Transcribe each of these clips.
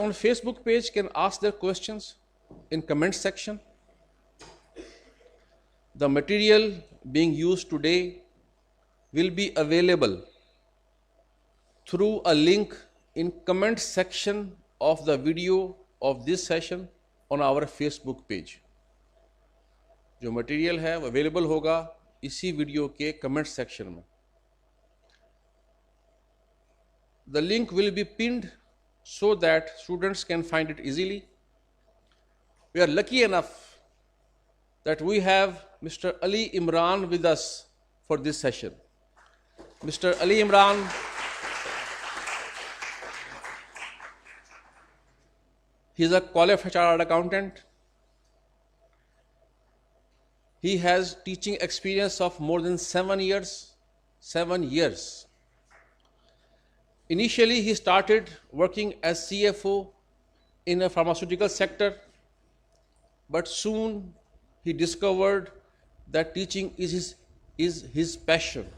on Facebook page can ask their questions in comment section. The material being used today will be available through a link in comment section of the video of this session on our Facebook page. जो material है वो available होगा इसी video के comment section में. The link will be pinned so that students can find it easily. We are lucky enough that we have Mr. Ali Imran with us for this session. Mr. Ali Imran he is a qualified chartered accountant. He has teaching experience of more than 7 years. 7 years. Initially, he started working as CFO in a pharmaceutical sector, but soon he discovered that teaching is his passion.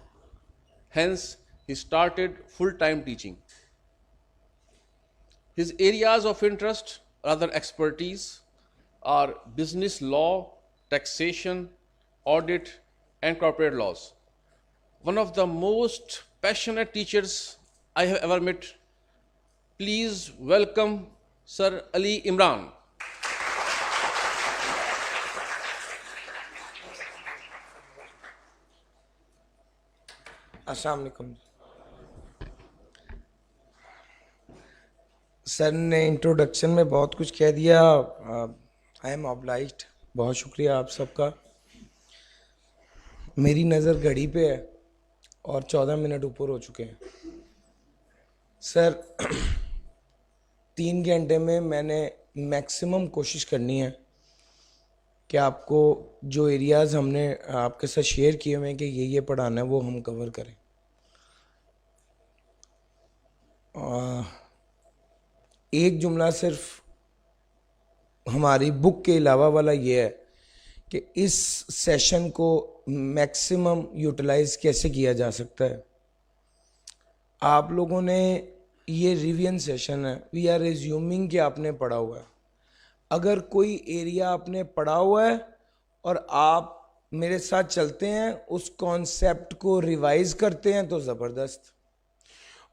Hence, he started full-time teaching. His areas of interest, rather expertise, are business law, taxation, audit, and corporate laws. One of the most passionate teachers I have ever met. Please welcome Sir Ali Imran. अस्सलाम वालेकुम. Sir ने introduction में बहुत कुछ कह दिया. I am obliged. बहुत शुक्रिया आप सबका. मेरी नज़र घड़ी पे है और 14 मिनट ऊपर हो चुके हैं. सर 3 घंटे में मैंने मैक्सिमम कोशिश करनी है कि आपको जो एरियाज़ हमने आपके साथ शेयर किए हुए हैं कि ये पढ़ाना है वो हम कवर करें. एक जुमला सिर्फ हमारी बुक के अलावा वाला ये है कि इस सेशन को मैक्सिमम यूटिलाइज कैसे किया जा सकता है. आप लोगों ने ये रिवीजन सेशन है. वी आर रिज्यूमिंग कि आपने पढ़ा हुआ है. अगर कोई एरिया आपने पढ़ा हुआ है और आप मेरे साथ चलते हैं, उस कॉन्सेप्ट को रिवाइज करते हैं तो ज़बरदस्त.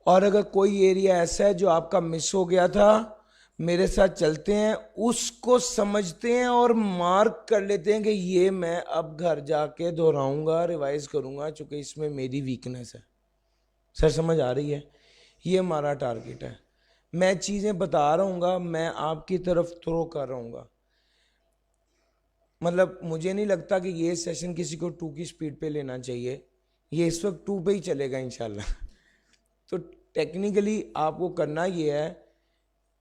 और अगर कोई एरिया ऐसा है जो आपका मिस हो गया था, मेरे साथ चलते हैं, उसको समझते हैं और मार्क कर लेते हैं कि ये मैं अब घर जाके दोहराऊंगा, रिवाइज करूंगा, चूँकि इसमें मेरी वीकनेस है. सर समझ आ रही है? ये हमारा टारगेट है. मैं चीज़ें बता रहूँगा, मैं आपकी तरफ थ्रो कर रहूँगा. मतलब मुझे नहीं लगता कि ये सेशन किसी को 2 की स्पीड पे लेना चाहिए. ये इस वक्त 2 पे ही चलेगा इंशाल्लाह. तो टेक्निकली आपको करना ये है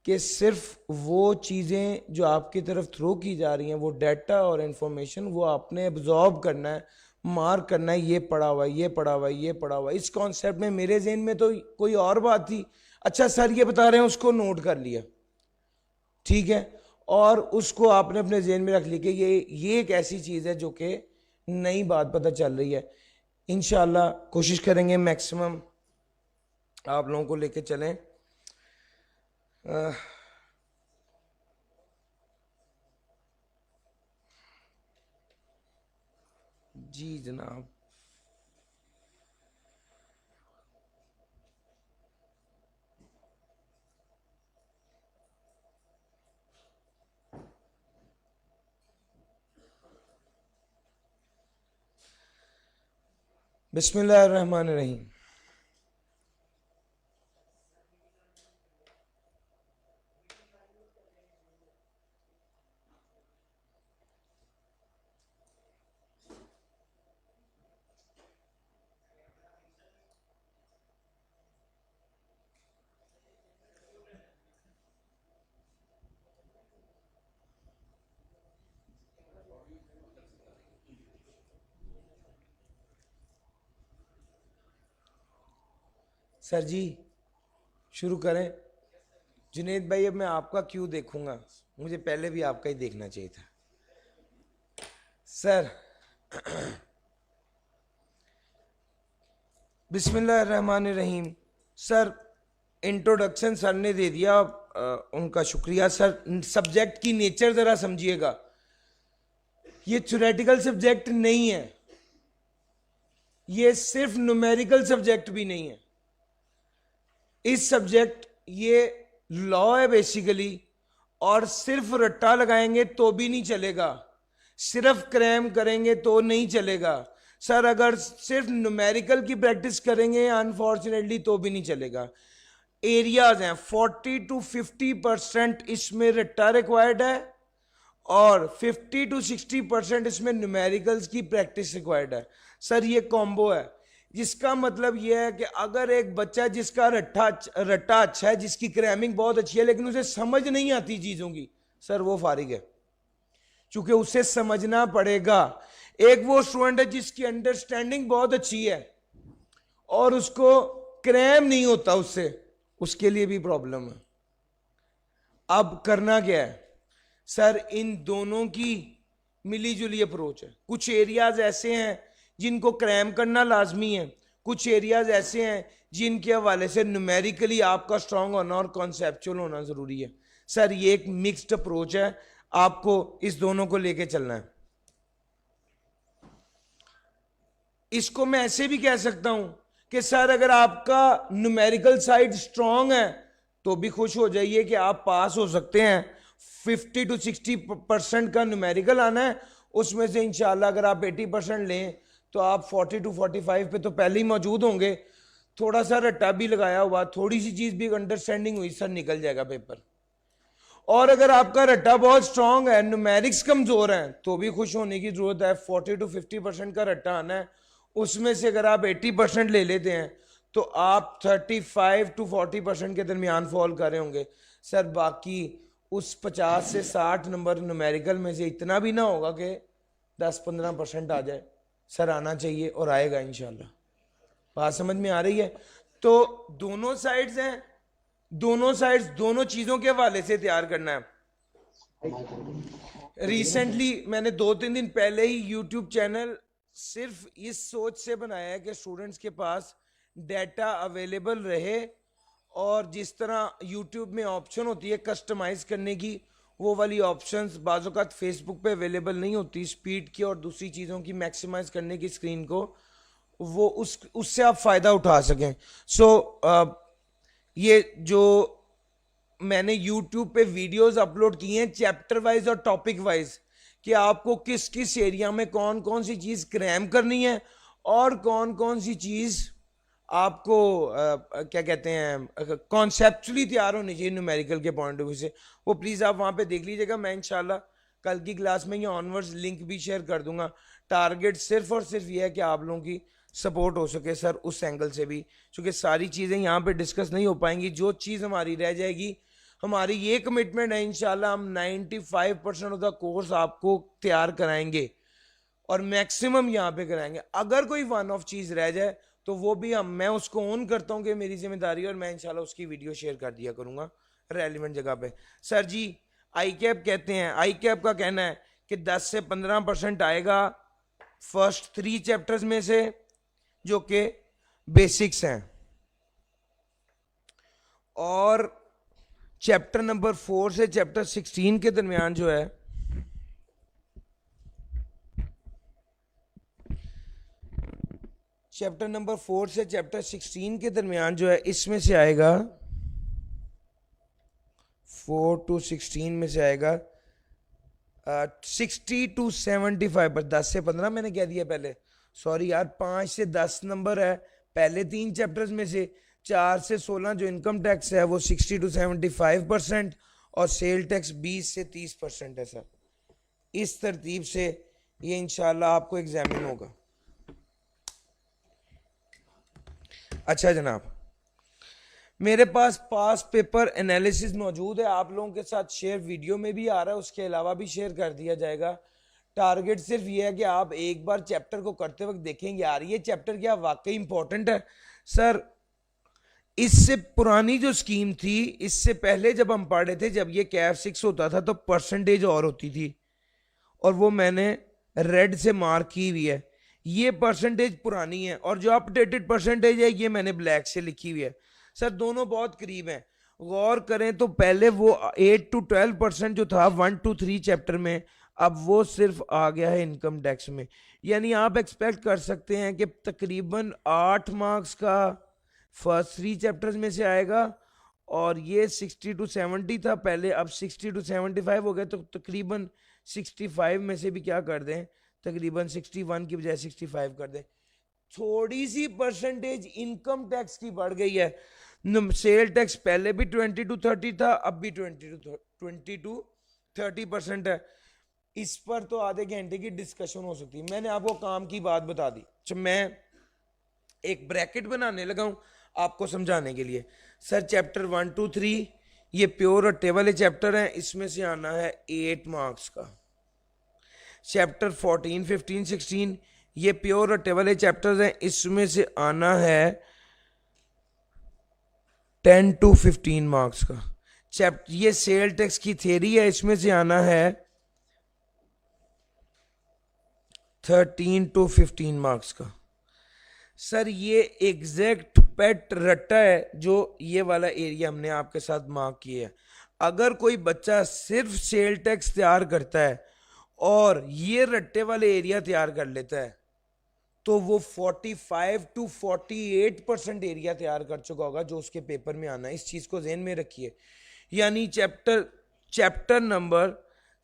कि सिर्फ वो चीज़ें जो आपकी तरफ थ्रो की जा रही हैं, वो डाटा और इन्फॉर्मेशन, वो आपने एब्जॉर्ब करना है, मार्क करना है. ये पढ़ा हुआ है, ये पढ़ा हुआ है, ये पढ़ा हुआ है. इस कॉन्सेप्ट में मेरे जहन में तो कोई और बात थी. अच्छा सर ये बता रहे हैं, उसको नोट कर लिया, ठीक है, और उसको आपने अपने जहन में रख लिया कि ये एक ऐसी चीज़ है जो कि नई बात पता चल रही है. इंशाल्लाह कोशिश करेंगे मैक्सिमम आप लोगों को लेके चलें. जी जनाब. बिस्मिल्लाहिर्रहमानिर्रहीम. सर जी शुरू करें. जुनेद भाई अब मैं आपका क्यों देखूंगा, मुझे पहले भी आपका ही देखना चाहिए था. सर बिस्मिल्लाहिर्रहमानिर्रहीम. सर इंट्रोडक्शन सर ने दे दिया. उनका शुक्रिया। सर सब्जेक्ट की नेचर जरा समझिएगा, ये थ्योरेटिकल सब्जेक्ट नहीं है, ये सिर्फ न्यूमेरिकल सब्जेक्ट भी नहीं है। इस सब्जेक्ट ये लॉ है बेसिकली, और सिर्फ रट्टा लगाएंगे तो भी नहीं चलेगा, सिर्फ क्रैम करेंगे तो नहीं चलेगा। सर अगर सिर्फ न्यूमेरिकल की प्रैक्टिस करेंगे अनफॉर्चुनेटली तो भी नहीं चलेगा। एरियाज हैं 40 to 50% इसमें रट्टा रिक्वायर्ड है, और 50 to 60% इसमें न्यूमेरिकल्स की प्रैक्टिस रिक्वायर्ड है। सर ये कॉम्बो है, जिसका मतलब ये है कि अगर एक बच्चा जिसका रट्टा अच्छा है, जिसकी क्रैमिंग बहुत अच्छी है, लेकिन उसे समझ नहीं आती चीजों की, सर वो फारिग है, क्योंकि उसे समझना पड़ेगा। एक वो स्टूडेंट है जिसकी अंडरस्टैंडिंग बहुत अच्छी है और उसको क्रैम नहीं होता उससे, उसके लिए भी प्रॉब्लम है। अब करना क्या है सर, इन दोनों की मिली जुली अप्रोच है। कुछ एरियाज ऐसे हैं जिनको क्रैम करना लाजमी है, कुछ एरियाज ऐसे हैं जिनके हवाले से न्यूमेरिकली आपका स्ट्रांग होना और कॉन्सेप्चुअल होना जरूरी है। सर ये एक मिक्स्ड अप्रोच है, आपको इस दोनों को लेके चलना है। इसको मैं ऐसे भी कह सकता हूं कि सर अगर आपका न्यूमेरिकल साइड स्ट्रांग है तो भी खुश हो जाइए कि आप पास हो सकते हैं। 50 to 60% का न्यूमेरिकल आना है, उसमें से इंशाल्लाह अगर आप 80% लें तो आप 40 to 45 पे तो पहले ही मौजूद होंगे। थोड़ा सा रट्टा भी लगाया हुआ, थोड़ी सी चीज भी अंडरस्टैंडिंग हुई, सर निकल जाएगा पेपर। और अगर आपका रट्टा बहुत स्ट्रांग है, न्यूमेरिक्स कमजोर है, तो भी खुश होने की जरूरत है। 40 to 50% का रट्टा आना है, उसमें से अगर आप 80% ले लेते हैं तो आप 35 to 40% के दरमियान फॉल कर रहे होंगे। सर बाकी उस 50 से 60 नंबर न्यूमेरिकल में से इतना भी ना होगा कि 10-15% आ जाए। सर आना चाहिए और आएगा इंशाल्लाह। बात समझ में आ रही है? तो दोनों साइड्स हैं, दोनों साइड्स दोनों चीजों के हवाले से तैयार करना है। रिसेंटली मैंने 2-3 दिन पहले ही यूट्यूब चैनल सिर्फ इस सोच से बनाया है कि स्टूडेंट्स के पास डाटा अवेलेबल रहे, और जिस तरह यूट्यूब में ऑप्शन होती है कस्टमाइज करने की, वो वाली ऑप्शंस बाज़-औक़ात फेसबुक पे अवेलेबल नहीं होती, स्पीड की और दूसरी चीज़ों की मैक्सिमाइज करने की स्क्रीन को, वो उससे आप फ़ायदा उठा सकें। सो ये जो मैंने यूट्यूब पे वीडियोस अपलोड की हैं चैप्टर वाइज और टॉपिक वाइज, कि आपको किस किस एरिया में कौन कौन सी चीज़ क्रैम करनी है और कौन कौन सी चीज़ आपको क्या कहते हैं कॉन्सेप्चुअली तैयार होनी चाहिए न्यूमेरिकल के पॉइंट ऑफ व्यू से, वो प्लीज़ आप वहाँ पे देख लीजिएगा। मैं इंशाल्लाह कल की क्लास में ये ऑनवर्ड्स लिंक भी शेयर कर दूंगा। टारगेट सिर्फ और सिर्फ ये है कि आप लोगों की सपोर्ट हो सके सर उस एंगल से भी, क्योंकि सारी चीज़ें यहाँ पे डिस्कस नहीं हो पाएंगी। जो चीज़ हमारी रह जाएगी, हमारी ये कमिटमेंट है इंशाल्लाह हम 95% ऑफ द कोर्स आपको तैयार कराएंगे और मैक्सिमम यहाँ पे कराएंगे। अगर कोई वन ऑफ चीज़ रह जाए तो वो भी मैं उसको ऑन करता हूँ कि मेरी जिम्मेदारी, और मैं इंशाल्लाह उसकी वीडियो शेयर कर दिया करूँगा रेलिवेंट जगह पे। सर जी आई कैप कहते हैं, आई कैप का कहना है कि 10 से 15% आएगा फर्स्ट 3 चैप्टर्स में से जो कि बेसिक्स हैं, और चैप्टर नंबर 4 से चैप्टर 16 के दरमियान जो है चैप्टर नंबर 4 से चैप्टर 16 के दरमियान जो है इसमें से आएगा 4 to 16 में से आएगा 60 to 75 पर 10 से 15 मैंने कह दिया पहले, सॉरी यार 5 से 10 नंबर है पहले 3 चैप्टर्स में से। 4 से 16 जो इनकम टैक्स है वो 60 to 75% और सेल टैक्स 20 से 30% है सर। इस तरतीब से ये इंशाल्लाह आपको एग्जामिन होगा। अच्छा जनाब, मेरे पास पास पेपर एनालिसिस मौजूद है, आप लोगों के साथ शेयर वीडियो में भी आ रहा है, उसके अलावा भी शेयर कर दिया जाएगा। टारगेट सिर्फ ये है कि आप एक बार चैप्टर को करते वक्त देखेंगे यार ये चैप्टर क्या वाकई इंपॉर्टेंट है। सर इससे पुरानी जो स्कीम थी, इससे पहले जब हम पढ़ रहे थे, जब ये कैफ 6 होता था तो परसेंटेज और होती थी, और वो मैंने रेड से मार्क की हुई है। ये परसेंटेज पुरानी है और जो अपडेटेड परसेंटेज है ये मैंने ब्लैक से लिखी हुई है। सर दोनों बहुत करीब हैं। गौर करें तो पहले वो 8 to 12% जो था 1 to 3 चैप्टर में, अब वो सिर्फ आ गया है इनकम टैक्स में। यानी आप एक्सपेक्ट कर सकते हैं कि तकरीबन 8 मार्क्स का फर्स्ट 3 चैप्टर्स में से आएगा, और ये 60 to 70 था पहले, अब 60 to 75 हो गया, तो तकरीबन 65 में से भी क्या कर दें, तकरीबन 61 की बजाय 65 कर दें। थोड़ी सी परसेंटेज इनकम टैक्स की बढ़ गई है। सेल टैक्स पहले भी 20 to 30 था, अब भी 20 to 30% है। इस पर तो आधे घंटे की डिस्कशन हो सकती है। मैंने आपको काम की बात बता दी। तो मैं एक ब्रैकेट बनाने लगा हूं आपको समझाने के लिए। सर चैप्टर 1 to 3 ये प्योर रट्टे वाले चैप्टर हैं, इसमें से आना है 8 मार्क्स का। चैप्टर 14, 15, 16 ये प्योर रट्टे वाले चैप्टर्स हैं, इसमें से आना है 10 to 15 मार्क्स का। चैप्टर ये सेल टैक्स की थ्योरी है, इसमें से आना है 13 to 15 मार्क्स का। सर ये एग्जैक्ट पेट रट्टा है जो ये वाला एरिया हमने आपके साथ मार्क किया है। अगर कोई बच्चा सिर्फ सेल टैक्स तैयार करता है और ये रट्टे वाले एरिया तैयार कर लेता है, तो वो 45 to 48% एरिया तैयार कर चुका होगा जो उसके पेपर में आना है। इस चीज को ध्यान में रखिए। यानी चैप्टर नंबर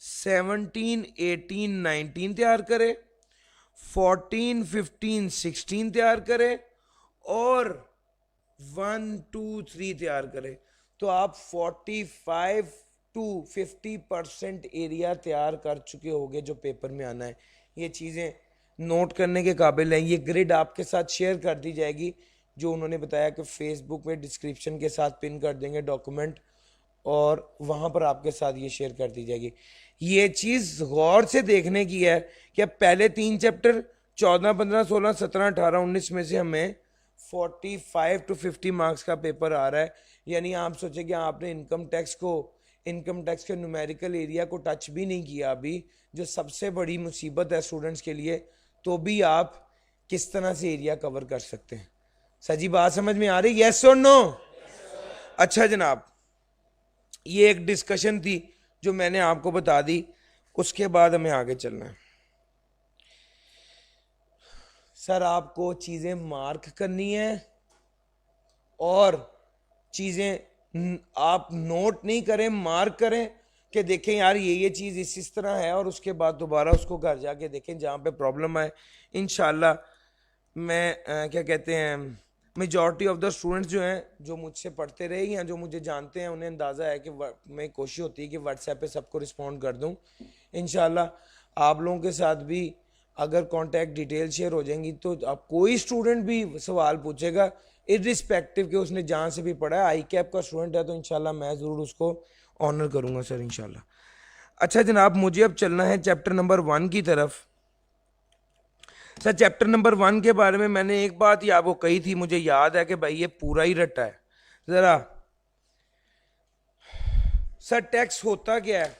17, 18, 19 तैयार करे, 14, 15, 16 तैयार करे और 1, 2, 3 तैयार करे, तो आप 45 to 50% एरिया तैयार कर चुके होंगे जो पेपर में आना है। ये चीजें नोट करने के काबिल है। ये ग्रिड आपके साथ शेयर कर दी जाएगी, जो उन्होंने बताया कि फेसबुक में डिस्क्रिप्शन के साथ पिन कर देंगे डॉक्यूमेंट, और वहां पर आपके साथ ये शेयर कर दी जाएगी। ये चीज गौर से देखने की है कि अब पहले 3 चैप्टर 14, 15, 16, 17, 18, 19 में से हमें 45 to 50 मार्क्स का पेपर आ रहा है। यानी आप सोचे कि आपने इनकम टैक्स के न्यूमेरिकल एरिया को टच भी नहीं किया अभी, जो सबसे बड़ी मुसीबत है स्टूडेंट्स के लिए, तो भी आप किस तरह से एरिया कवर कर सकते हैं। सजी बात समझ में आ रही? यस और नो? अच्छा जनाब, ये एक डिस्कशन थी जो मैंने आपको बता दी, उसके बाद हमें आगे चलना है। सर आपको चीजें मार्क करनी है और चीजें आप नोट नहीं करें, मार्क करें कि देखें यार ये चीज इस तरह है, और उसके बाद दोबारा उसको घर जाके देखें जहां पे प्रॉब्लम आए। इंशाल्लाह मैं क्या कहते हैं, मेजॉरिटी ऑफ द स्टूडेंट्स जो हैं, जो मुझसे पढ़ते रहे या जो मुझे जानते हैं, उन्हें अंदाज़ा है कि मैं कोशिश होती है कि व्हाट्सएप पे सबको रिस्पॉन्ड कर दूं। इंशाल्लाह आप लोगों के साथ भी अगर कांटेक्ट डिटेल शेयर हो जाएंगी, तो आप कोई स्टूडेंट भी सवाल पूछेगा, इर्रिस्पेक्टिव कि उसने जहाँ से भी पढ़ा है, आई कैप का स्टूडेंट है, तो इंशाल्लाह मैं ज़रूर उसको ऑनर करूँगा सर इंशाल्लाह। अच्छा जनाब, मुझे अब चलना है चैप्टर नंबर 1 की तरफ। सर चैप्टर नंबर 1 के बारे में मैंने एक बात ही आपको कही थी, मुझे याद है कि भाई ये पूरा ही रट्टा है। जरा सर टैक्स होता क्या है,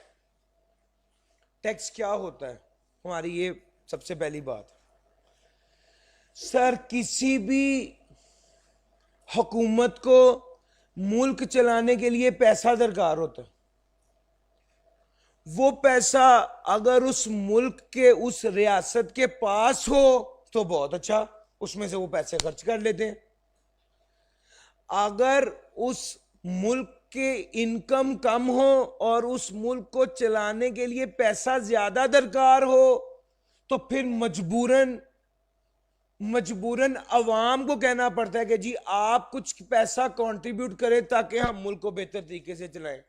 टैक्स क्या होता है हमारी, ये सबसे पहली बात। सर किसी भी हुकूमत को मुल्क चलाने के लिए पैसा दरकार होता है। वो पैसा अगर उस मुल्क के उस रियासत के पास हो तो बहुत अच्छा, उसमें से वो पैसे खर्च कर लेते हैं। अगर उस मुल्क के इनकम कम हो और उस मुल्क को चलाने के लिए पैसा ज्यादा दरकार हो, तो फिर मजबूरन अवाम को कहना पड़ता है कि जी आप कुछ पैसा कंट्रीब्यूट करें ताकि हम मुल्क को बेहतर तरीके से चलाएं।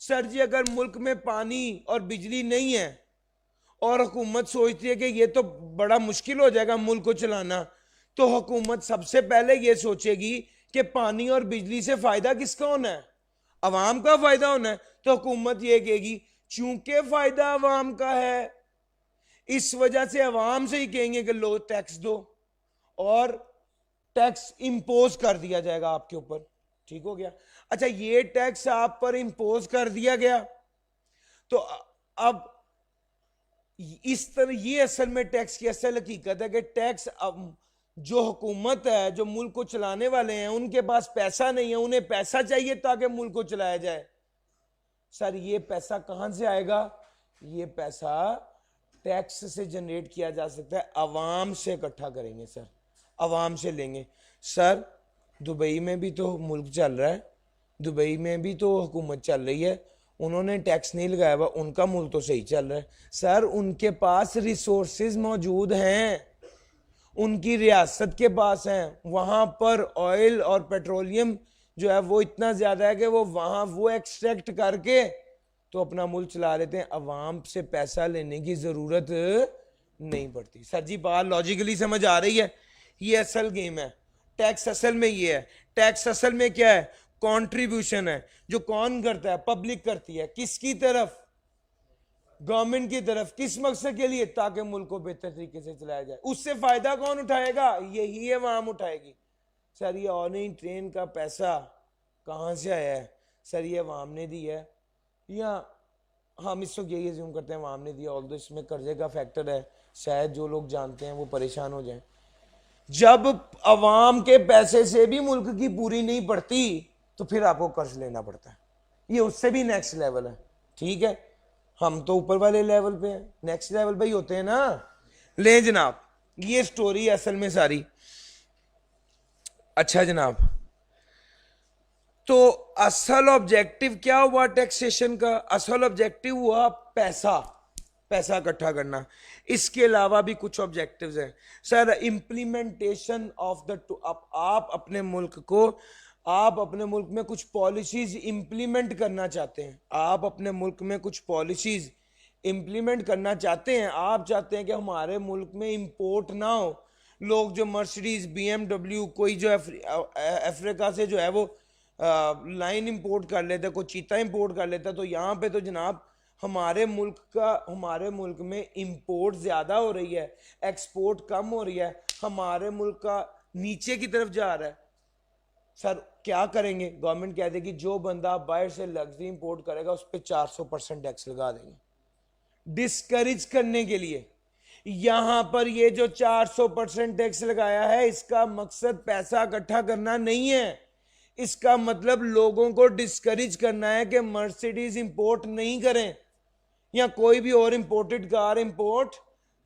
सर जी अगर मुल्क में पानी और बिजली नहीं है और हुकूमत सोचती है कि ये तो बड़ा मुश्किल हो जाएगा मुल्क को चलाना, तो हुकूमत सबसे पहले ये सोचेगी कि पानी और बिजली से फायदा किसका होना है, अवाम का फायदा होना है। तो हुकूमत ये कहेगी चूंकि फायदा अवाम का है, इस वजह से अवाम से ही कहेंगे कि लो टैक्स दो, और टैक्स इंपोज कर दिया जाएगा आपके ऊपर। ठीक हो गया? अच्छा ये टैक्स आप पर इंपोज कर दिया गया, तो अब इस तरह ये असल में टैक्स की असल हकीकत है कि टैक्स अब जो हुकूमत है, जो मुल्क को चलाने वाले हैं, उनके पास पैसा नहीं है, उन्हें पैसा चाहिए ताकि मुल्क को चलाया जाए। सर ये पैसा कहां से आएगा? ये पैसा टैक्स से जनरेट किया जा सकता है, अवाम से इकट्ठा करेंगे सर, अवाम से लेंगे। सर दुबई में भी तो मुल्क चल रहा है, दुबई में भी तो हुकूमत चल रही है, उन्होंने टैक्स नहीं लगाया हुआ, उनका मुल्क तो सही चल रहा है। सर उनके पास रिसोर्सेज मौजूद हैं, उनकी रियासत के पास हैं, वहां पर ऑयल और पेट्रोलियम जो है वो इतना ज्यादा है कि वो वहां वो एक्सट्रैक्ट करके तो अपना मुल्क चला लेते हैं, अवाम से पैसा लेने की जरूरत नहीं पड़ती। सर जी बात लॉजिकली समझ आ रही है? ये असल गेम है, टैक्स असल में ये है। टैक्स असल में क्या है? कंट्रीब्यूशन है, जो कौन करता है? पब्लिक करती है। किसकी तरफ? गवर्नमेंट की तरफ। किस मकसद के लिए? ताकि मुल्क को बेहतर तरीके से चलाया जाए। उससे फायदा कौन उठाएगा? यही है अवाम उठाएगी। सर ये ऑनलाइन ट्रेन का पैसा कहां से आया है? सर ये अवाम ने दिया है, या हम इस वक्त यही अज्यूम करते हैं अवाम ने दिया, ऑल्दो इसमें कर्जे का फैक्टर है, शायद जो लोग जानते हैं वो परेशान हो जाएं। जब अवाम के पैसे से भी मुल्क की पूरी नहीं पड़ती तो फिर आपको कर्ज लेना पड़ता है। ये उससे भी नेक्स्ट लेवल है। ठीक है, हम तो ऊपर वाले लेवल पे हैं, नेक्स्ट लेवल पे ही होते हैं ना। ले जनाब, ये स्टोरी असल में सारी। अच्छा जनाब, तो असल ऑब्जेक्टिव क्या हुआ टैक्सेशन का? असल ऑब्जेक्टिव हुआ पैसा, पैसा इकट्ठा करना। इसके अलावा भी कुछ ऑब्जेक्टिव्स हैं सर। इंप्लीमेंटेशन ऑफ द, आप अपने मुल्क को, आप अपने मुल्क में कुछ पॉलिसीज इंप्लीमेंट करना चाहते हैं, आप अपने मुल्क में कुछ पॉलिसीज इंप्लीमेंट करना चाहते हैं। आप चाहते हैं कि हमारे मुल्क में इंपोर्ट ना हो। लोग जो मर्सिडीज, BMW, कोई जो अफ्रीका से जो है वो लाइन इंपोर्ट कर लेता है, कोई चीता इंपोर्ट कर लेता है, तो यहाँ पे तो जनाब हमारे मुल्क में इंपोर्ट ज्यादा हो रही है, एक्सपोर्ट कम हो रही है, हमारे मुल्क का नीचे की तरफ जा रहा है। सर क्या करेंगे? गवर्नमेंट कह देगी जो बंदा बाहर से लग्जरी इंपोर्ट करेगा उस पर 400% टैक्स लगा देंगे, डिस्करेज करने के लिए। यहां पर ये जो 400% टैक्स लगाया है, इसका मकसद पैसा इकट्ठा करना नहीं है, इसका मतलब लोगों को डिस्करेज करना है कि मर्सिडीज इंपोर्ट नहीं करें या कोई भी और इंपोर्टेड कार इंपोर्ट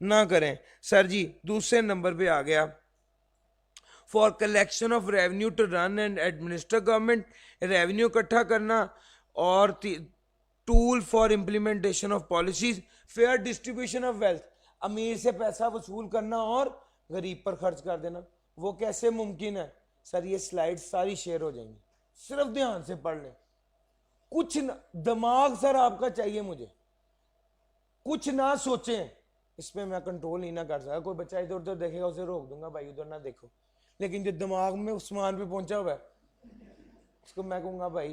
ना करें। सर जी दूसरे नंबर पे आ गया, for collection of revenue to run and administer government, revenue इकट्ठा करना, और tool for implementation of policies, fair distribution of wealth, अमीर से पैसा वसूल करना और गरीब पर खर्च कर देना। वो कैसे मुमकिन है? सर ये स्लाइड सारी शेयर हो जाएंगी, सिर्फ ध्यान से पढ़ लें। कुछ दिमाग सर आपका चाहिए मुझे, कुछ ना सोचें। इसमें मैं कंट्रोल नहीं ना कर सकता, कोई बच्चा इधर उधर देखेगा उसे रोक दूंगा, भाई उधर ना देखो। लेकिन जो दिमाग में उस्मान पे पहुंचा हुआ है उसको मैं कहूंगा भाई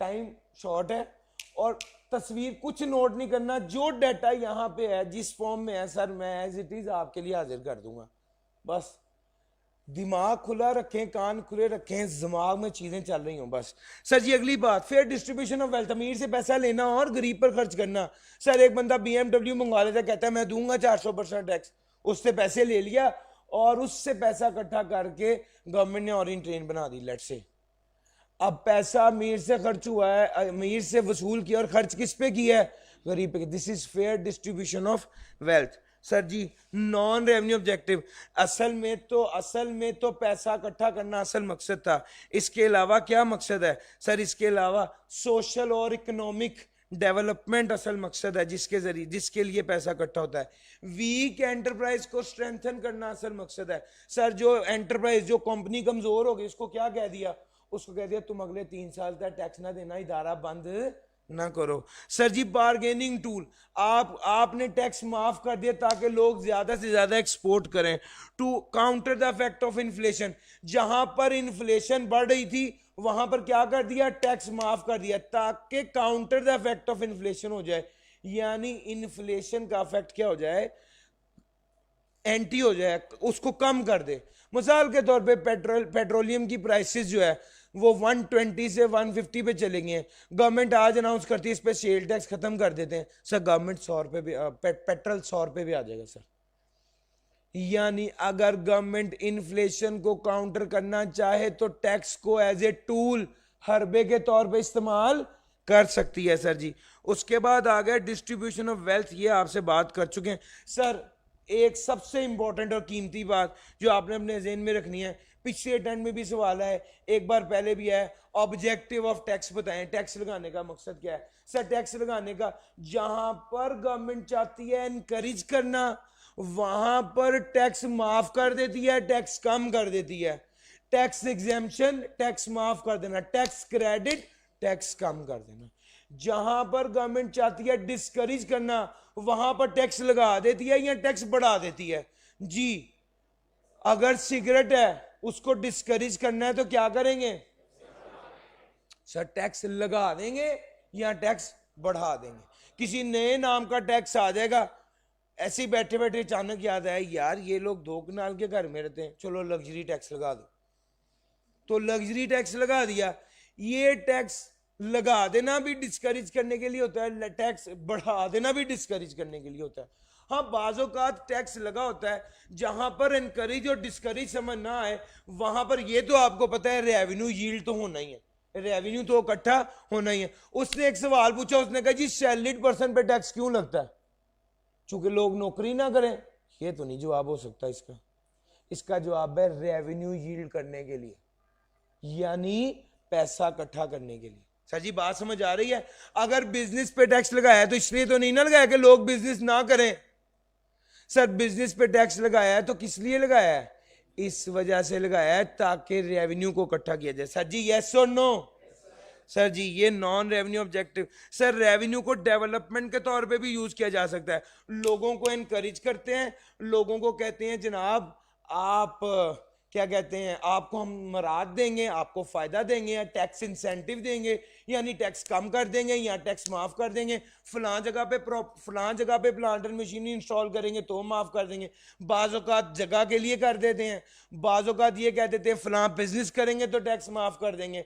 टाइम शॉर्ट है, और तस्वीर कुछ नोट नहीं करना, जो डाटा यहाँ पे है जिस फॉर्म में है सर मैं एज इट इज आपके लिए हाजिर कर दूंगा। बस दिमाग खुला रखें, कान खुले रखें, दिमाग में चीजें चल रही हों बस। सर जी अगली बात, फेयर डिस्ट्रीब्यूशन ऑफ वेल्थ, अमीर से पैसा लेना और गरीब पर खर्च करना। सर एक बंदा BMW मंगवा लेता, कहता है मैं दूंगा 400% टैक्स, उससे पैसे ले लिया और उससे पैसा इकट्ठा करके गवर्नमेंट ने ऑरेंज ट्रेन बना दी, लेट्स से। अब पैसा अमीर से खर्च हुआ है, अमीर से वसूल किया और खर्च किस पे किया है? गरीब पे। This is fair distribution of wealth. Sir जी नॉन रेवेन्यू ऑब्जेक्टिव, असल में तो पैसा इकट्ठा करना असल मकसद था, इसके अलावा क्या मकसद है? सर इसके अलावा सोशल और इकोनॉमिक डेवलपमेंट असल मकसद है, जिसके लिए पैसा इकट्ठा होता है। वीक एंटरप्राइज को स्ट्रेंथन करना असल मकसद है। सर जो एंटरप्राइज, जो कंपनी कमजोर हो गई, उसको क्या कह दिया? उसको कह दिया तुम अगले 3 साल तक टैक्स ना देना, इदारा बंद ना करो। सर जी बार्गेनिंग टूल, आपने टैक्स माफ कर दिया ताकि लोग ज्यादा से ज्यादा एक्सपोर्ट करें, to counter the effect of inflation. जहां पर इन्फ्लेशन बढ़ रही थी वहां पर क्या कर दिया? टैक्स माफ कर दिया ताकि counter the effect of inflation हो जाए, यानी इन्फ्लेशन का इफेक्ट क्या हो जाए? एंटी हो जाए, उसको कम कर दे। मिसाल के तौर पे पेट्रोलियम की प्राइसेस जो है वो 120 से 150 पे चले गए हैं। गवर्नमेंट आज अनाउंस करती है इस पे सेल टैक्स खत्म कर देते हैं। सर गवर्नमेंट 100 रुपये भी पेट्रोल 100 रुपये भी आ जाएगा सर। यानी अगर गवर्नमेंट इन्फ्लेशन को काउंटर करना चाहे तो टैक्स को एज ए टूल हरबे के तौर पे इस्तेमाल कर सकती है सर जी। उसके बाद आ गया डिस्ट्रीब्यूशन ऑफ वेल्थ, ये आपसे बात कर चुके हैं सर। एक सबसे इंपॉर्टेंट और कीमती बात जो आपने अपने ज़हन में रखनी है, पिछले अटेंड में भी सवाल है, एक बार पहले भी है, ऑब्जेक्टिव ऑफ टैक्स बताएं। टैक्स लगाने का मकसद क्या है सर? टैक्स लगाने का, जहां पर गवर्नमेंट चाहती है इनकरेज करना, वहां पर टैक्स माफ कर देती है, टैक्स कम कर देती है। टैक्स एग्जेम्पशन, टैक्स माफ कर देना। टैक्स क्रेडिट, टैक्स कम कर देना। जहां पर गवर्नमेंट चाहती है डिस्करेज करना, वहां पर टैक्स लगा देती है या टैक्स बढ़ा देती है जी। अगर सिगरेट है उसको डिस्करेज करना है तो क्या करेंगे सर? टैक्स लगा देंगे या टैक्स बढ़ा देंगे? किसी नए नाम का टैक्स आ जाएगा, ऐसे ही बैठे बैठे अचानक याद आया यार ये लोग दो कनाल के घर में रहते हैं, चलो लग्जरी टैक्स लगा दो, तो लग्जरी टैक्स लगा दिया। ये टैक्स लगा देना भी डिस्करेज करने के लिए होता है, टैक्स बढ़ा देना भी डिस्करेज करने के लिए होता है। हाँ, बाजों का टैक्स लगा होता है जहां पर इनकरेज और डिस्करेज समझ ना आए, वहां पर ये तो आपको पता है रेवेन्यू यील्ड तो होना ही है, रेवेन्यू तो इकट्ठा होना ही है। उसने एक सवाल पूछा, उसने कहा जी सैलरीड पर्सन पे टैक्स क्यों लगता है? चूंकि लोग नौकरी ना करें। ये तो नहीं जवाब हो सकता इसका। इसका जवाब है रेवेन्यू यील्ड करने के लिए, यानी पैसा इकट्ठा करने के लिए। सर जी बात समझ आ रही है? अगर बिजनेस पे टैक्स लगाया है तो इसलिए तो नहीं ना लगाया कि लोग बिजनेस ना करें। सर बिजनेस पे टैक्स लगाया है तो किस लिए लगाया है? इस वजह से लगाया है ताकि रेवेन्यू को इकट्ठा किया जाए। सर जी यस और नो? सर जी ये non revenue objective. Sir revenue को डेवलपमेंट के तौर पे भी यूज किया जा सकता है। लोगों को एनकरेज करते हैं, लोगों को कहते हैं जनाब आप क्या कहते हैं, आपको हम मराद देंगे, आपको फायदा देंगे, या टैक्स इंसेंटिव देंगे, यानी टैक्स कम कर देंगे या टैक्स माफ कर देंगे। फलां जगह पे प्लांटर मशीन इंस्टॉल करेंगे तो माफ कर देंगे। बाज़ औक़ात जगह के लिए कर देते हैं, बाज़ औक़ात ये कह देते हैं फलां बिजनेस करेंगे तो टैक्स माफ कर देंगे।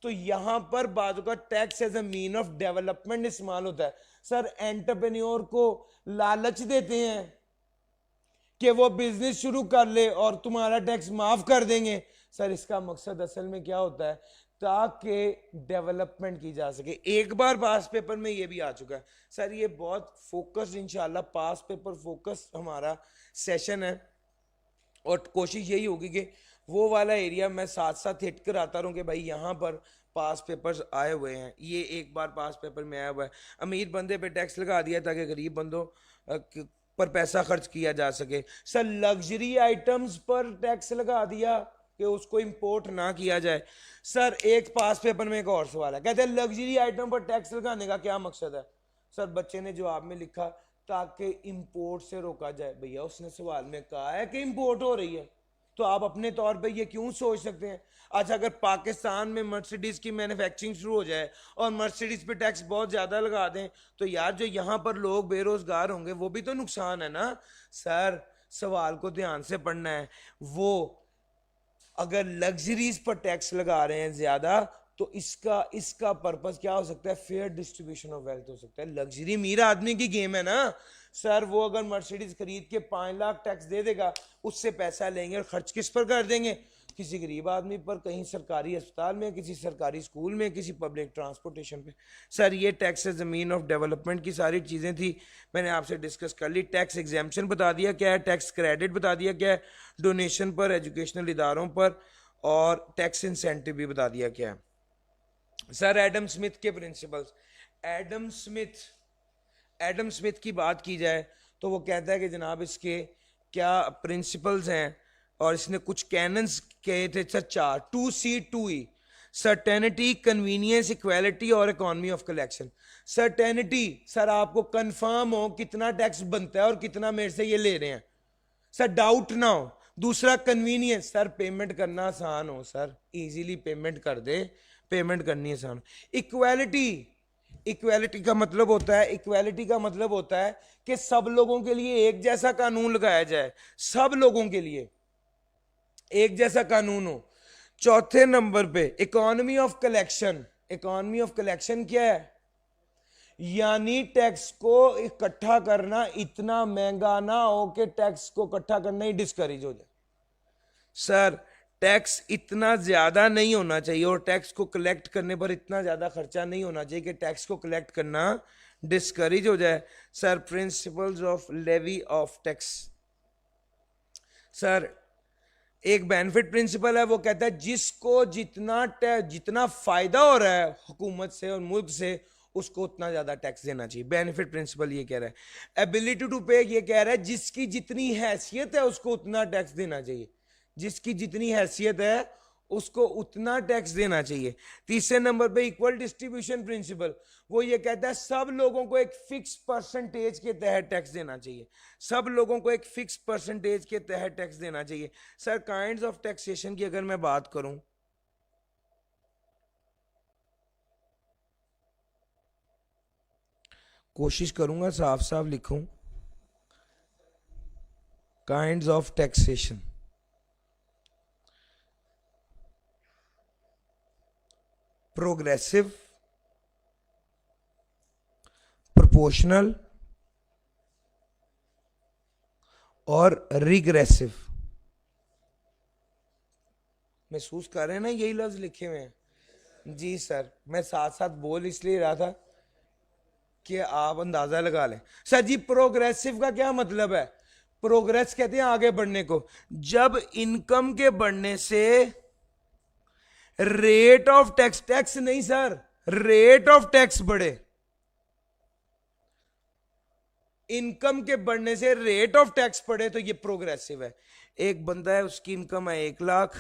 तो यहां पर बाजू का tax as a mean of development इस्तेमाल होता है। सर एंटरप्रेन्योर को लालच देते हैं कि वो बिजनेस शुरू कर ले और तुम्हारा टैक्स माफ कर देंगे। सर इसका मकसद असल में क्या होता है? ताकि डेवलपमेंट की जा सके। एक बार पास पेपर में ये भी आ चुका है सर, ये बहुत फोकस इंशाल्लाह पास पेपर फोकस हमारा सेशन है, और कोशिश यही होगी कि वो वाला एरिया मैं साथ साथ हिट कराता रहूं कि भाई यहाँ पर पास पेपर्स आए हुए हैं, ये एक बार पास पेपर में आया हुआ है। अमीर बंदे पे टैक्स लगा दिया ताकि गरीब बंदों पर पैसा खर्च किया जा सके। सर लग्जरी आइटम्स पर टैक्स लगा दिया कि उसको इंपोर्ट ना किया जाए। सर एक पास पेपर में एक और सवाल है, कहते हैं लग्जरी आइटम पर टैक्स लगाने का क्या मकसद है? सर बच्चे ने जवाब में लिखा ताकि इंपोर्ट से रोका जाए। भैया उसने सवाल में कहा है कि इंपोर्ट हो रही है, तो आप अपने तौर पे ये क्यों सोच सकते हैं? अच्छा अगर पाकिस्तान में मर्सिडीज की मैन्युफैक्चरिंग शुरू हो जाए और मर्सिडीज पे टैक्स बहुत ज्यादा लगा दें, तो यार जो यहाँ पर लोग बेरोजगार होंगे वो भी तो नुकसान है ना। सर सवाल को ध्यान से पढ़ना है। वो अगर लग्जरीज पर टैक्स लगा रहे हैं ज्यादा, तो इसका पर्पस क्या हो सकता है? फेयर डिस्ट्रीब्यूशन ऑफ वेल्थ हो सकता है। लग्जरी अमीर आदमी की गेम है ना सर। वो अगर मर्सिडीज खरीद के 5 लाख टैक्स दे देगा, उससे पैसा लेंगे और खर्च किस पर कर देंगे? किसी गरीब आदमी पर, कहीं सरकारी अस्पताल में, किसी सरकारी स्कूल में, किसी पब्लिक ट्रांसपोर्टेशन पे। सर ये टैक्स ज़मीन ऑफ डेवलपमेंट की सारी चीज़ें थी, मैंने आपसे डिस्कस कर ली। टैक्स एग्जेम्पशन बता दिया क्या है, टैक्स क्रेडिट बता दिया क्या है, डोनेशन पर, एजुकेशनल इदारों पर, और टैक्स इंसेंटिव भी बता दिया क्या है। सर एडम स्मिथ के प्रिंसिपल्स, एडम स्मिथ की बात की जाए तो वो कहता है कि जनाब इसके क्या प्रिंसिपल्स हैं, और इसने कुछ कैनन्स कहे थे sir 4, 2C2E, certainty, convenience, equality और economy of collection. Certainty sir आपको कंफर्म हो कितना टैक्स बनता है और कितना मेरे से ये ले रहे हैं, सर डाउट ना हो। दूसरा कन्वीनियंस, सर पेमेंट करना आसान हो, सर इजीली पेमेंट कर दे, पेमेंट करनी आसान। इक्वालिटी का मतलब होता है कि सब लोगों के लिए एक जैसा कानून लगाया जाए, सब लोगों के लिए एक जैसा कानून हो। चौथे नंबर पे economy of collection. Economy of collection क्या है? यानी टैक्स को इकट्ठा करना इतना महंगा ना हो कि टैक्स को इकट्ठा करना ही डिस्करेज हो जाए। सर टैक्स इतना ज्यादा नहीं होना चाहिए और टैक्स को कलेक्ट करने पर इतना ज्यादा खर्चा नहीं होना चाहिए कि टैक्स को कलेक्ट करना डिस्करेज हो जाए। Sir principles of levy of tax, sir एक बेनिफिट प्रिंसिपल है, वो कहता है जिसको जितना फायदा हो रहा है हुकूमत से और मुल्क से उसको उतना ज्यादा टैक्स देना चाहिए। बेनिफिट प्रिंसिपल ये कह रहा है। एबिलिटी टू पे ये कह रहा है जिसकी जितनी हैसियत है उसको उतना टैक्स देना चाहिए, जिसकी जितनी हैसियत है उसको उतना टैक्स देना चाहिए। तीसरे नंबर पे इक्वल डिस्ट्रीब्यूशन प्रिंसिपल, वो ये कहता है सब लोगों को एक फिक्स परसेंटेज के तहत टैक्स देना चाहिए, सब लोगों को एक फिक्स परसेंटेज के तहत टैक्स देना चाहिए। सर काइंड्स ऑफ टैक्सेशन की अगर मैं बात करूं, कोशिश करूंगा साफ साफ लिखूं, kinds of taxation, progressive, proportional और रिग्रेसिव। महसूस कर रहे हैं ना यही लफ्ज लिखे हुए हैं जी सर। मैं साथ साथ बोल इसलिए रहा था कि आप अंदाजा लगा लें। सर जी प्रोग्रेसिव का क्या मतलब है? प्रोग्रेस कहते हैं आगे बढ़ने को। जब इनकम के बढ़ने से रेट ऑफ टैक्स, टैक्स नहीं सर, रेट ऑफ टैक्स बढ़े, इनकम के बढ़ने से रेट ऑफ टैक्स बढ़े तो ये प्रोग्रेसिव है। एक बंदा है उसकी इनकम है 1 लाख,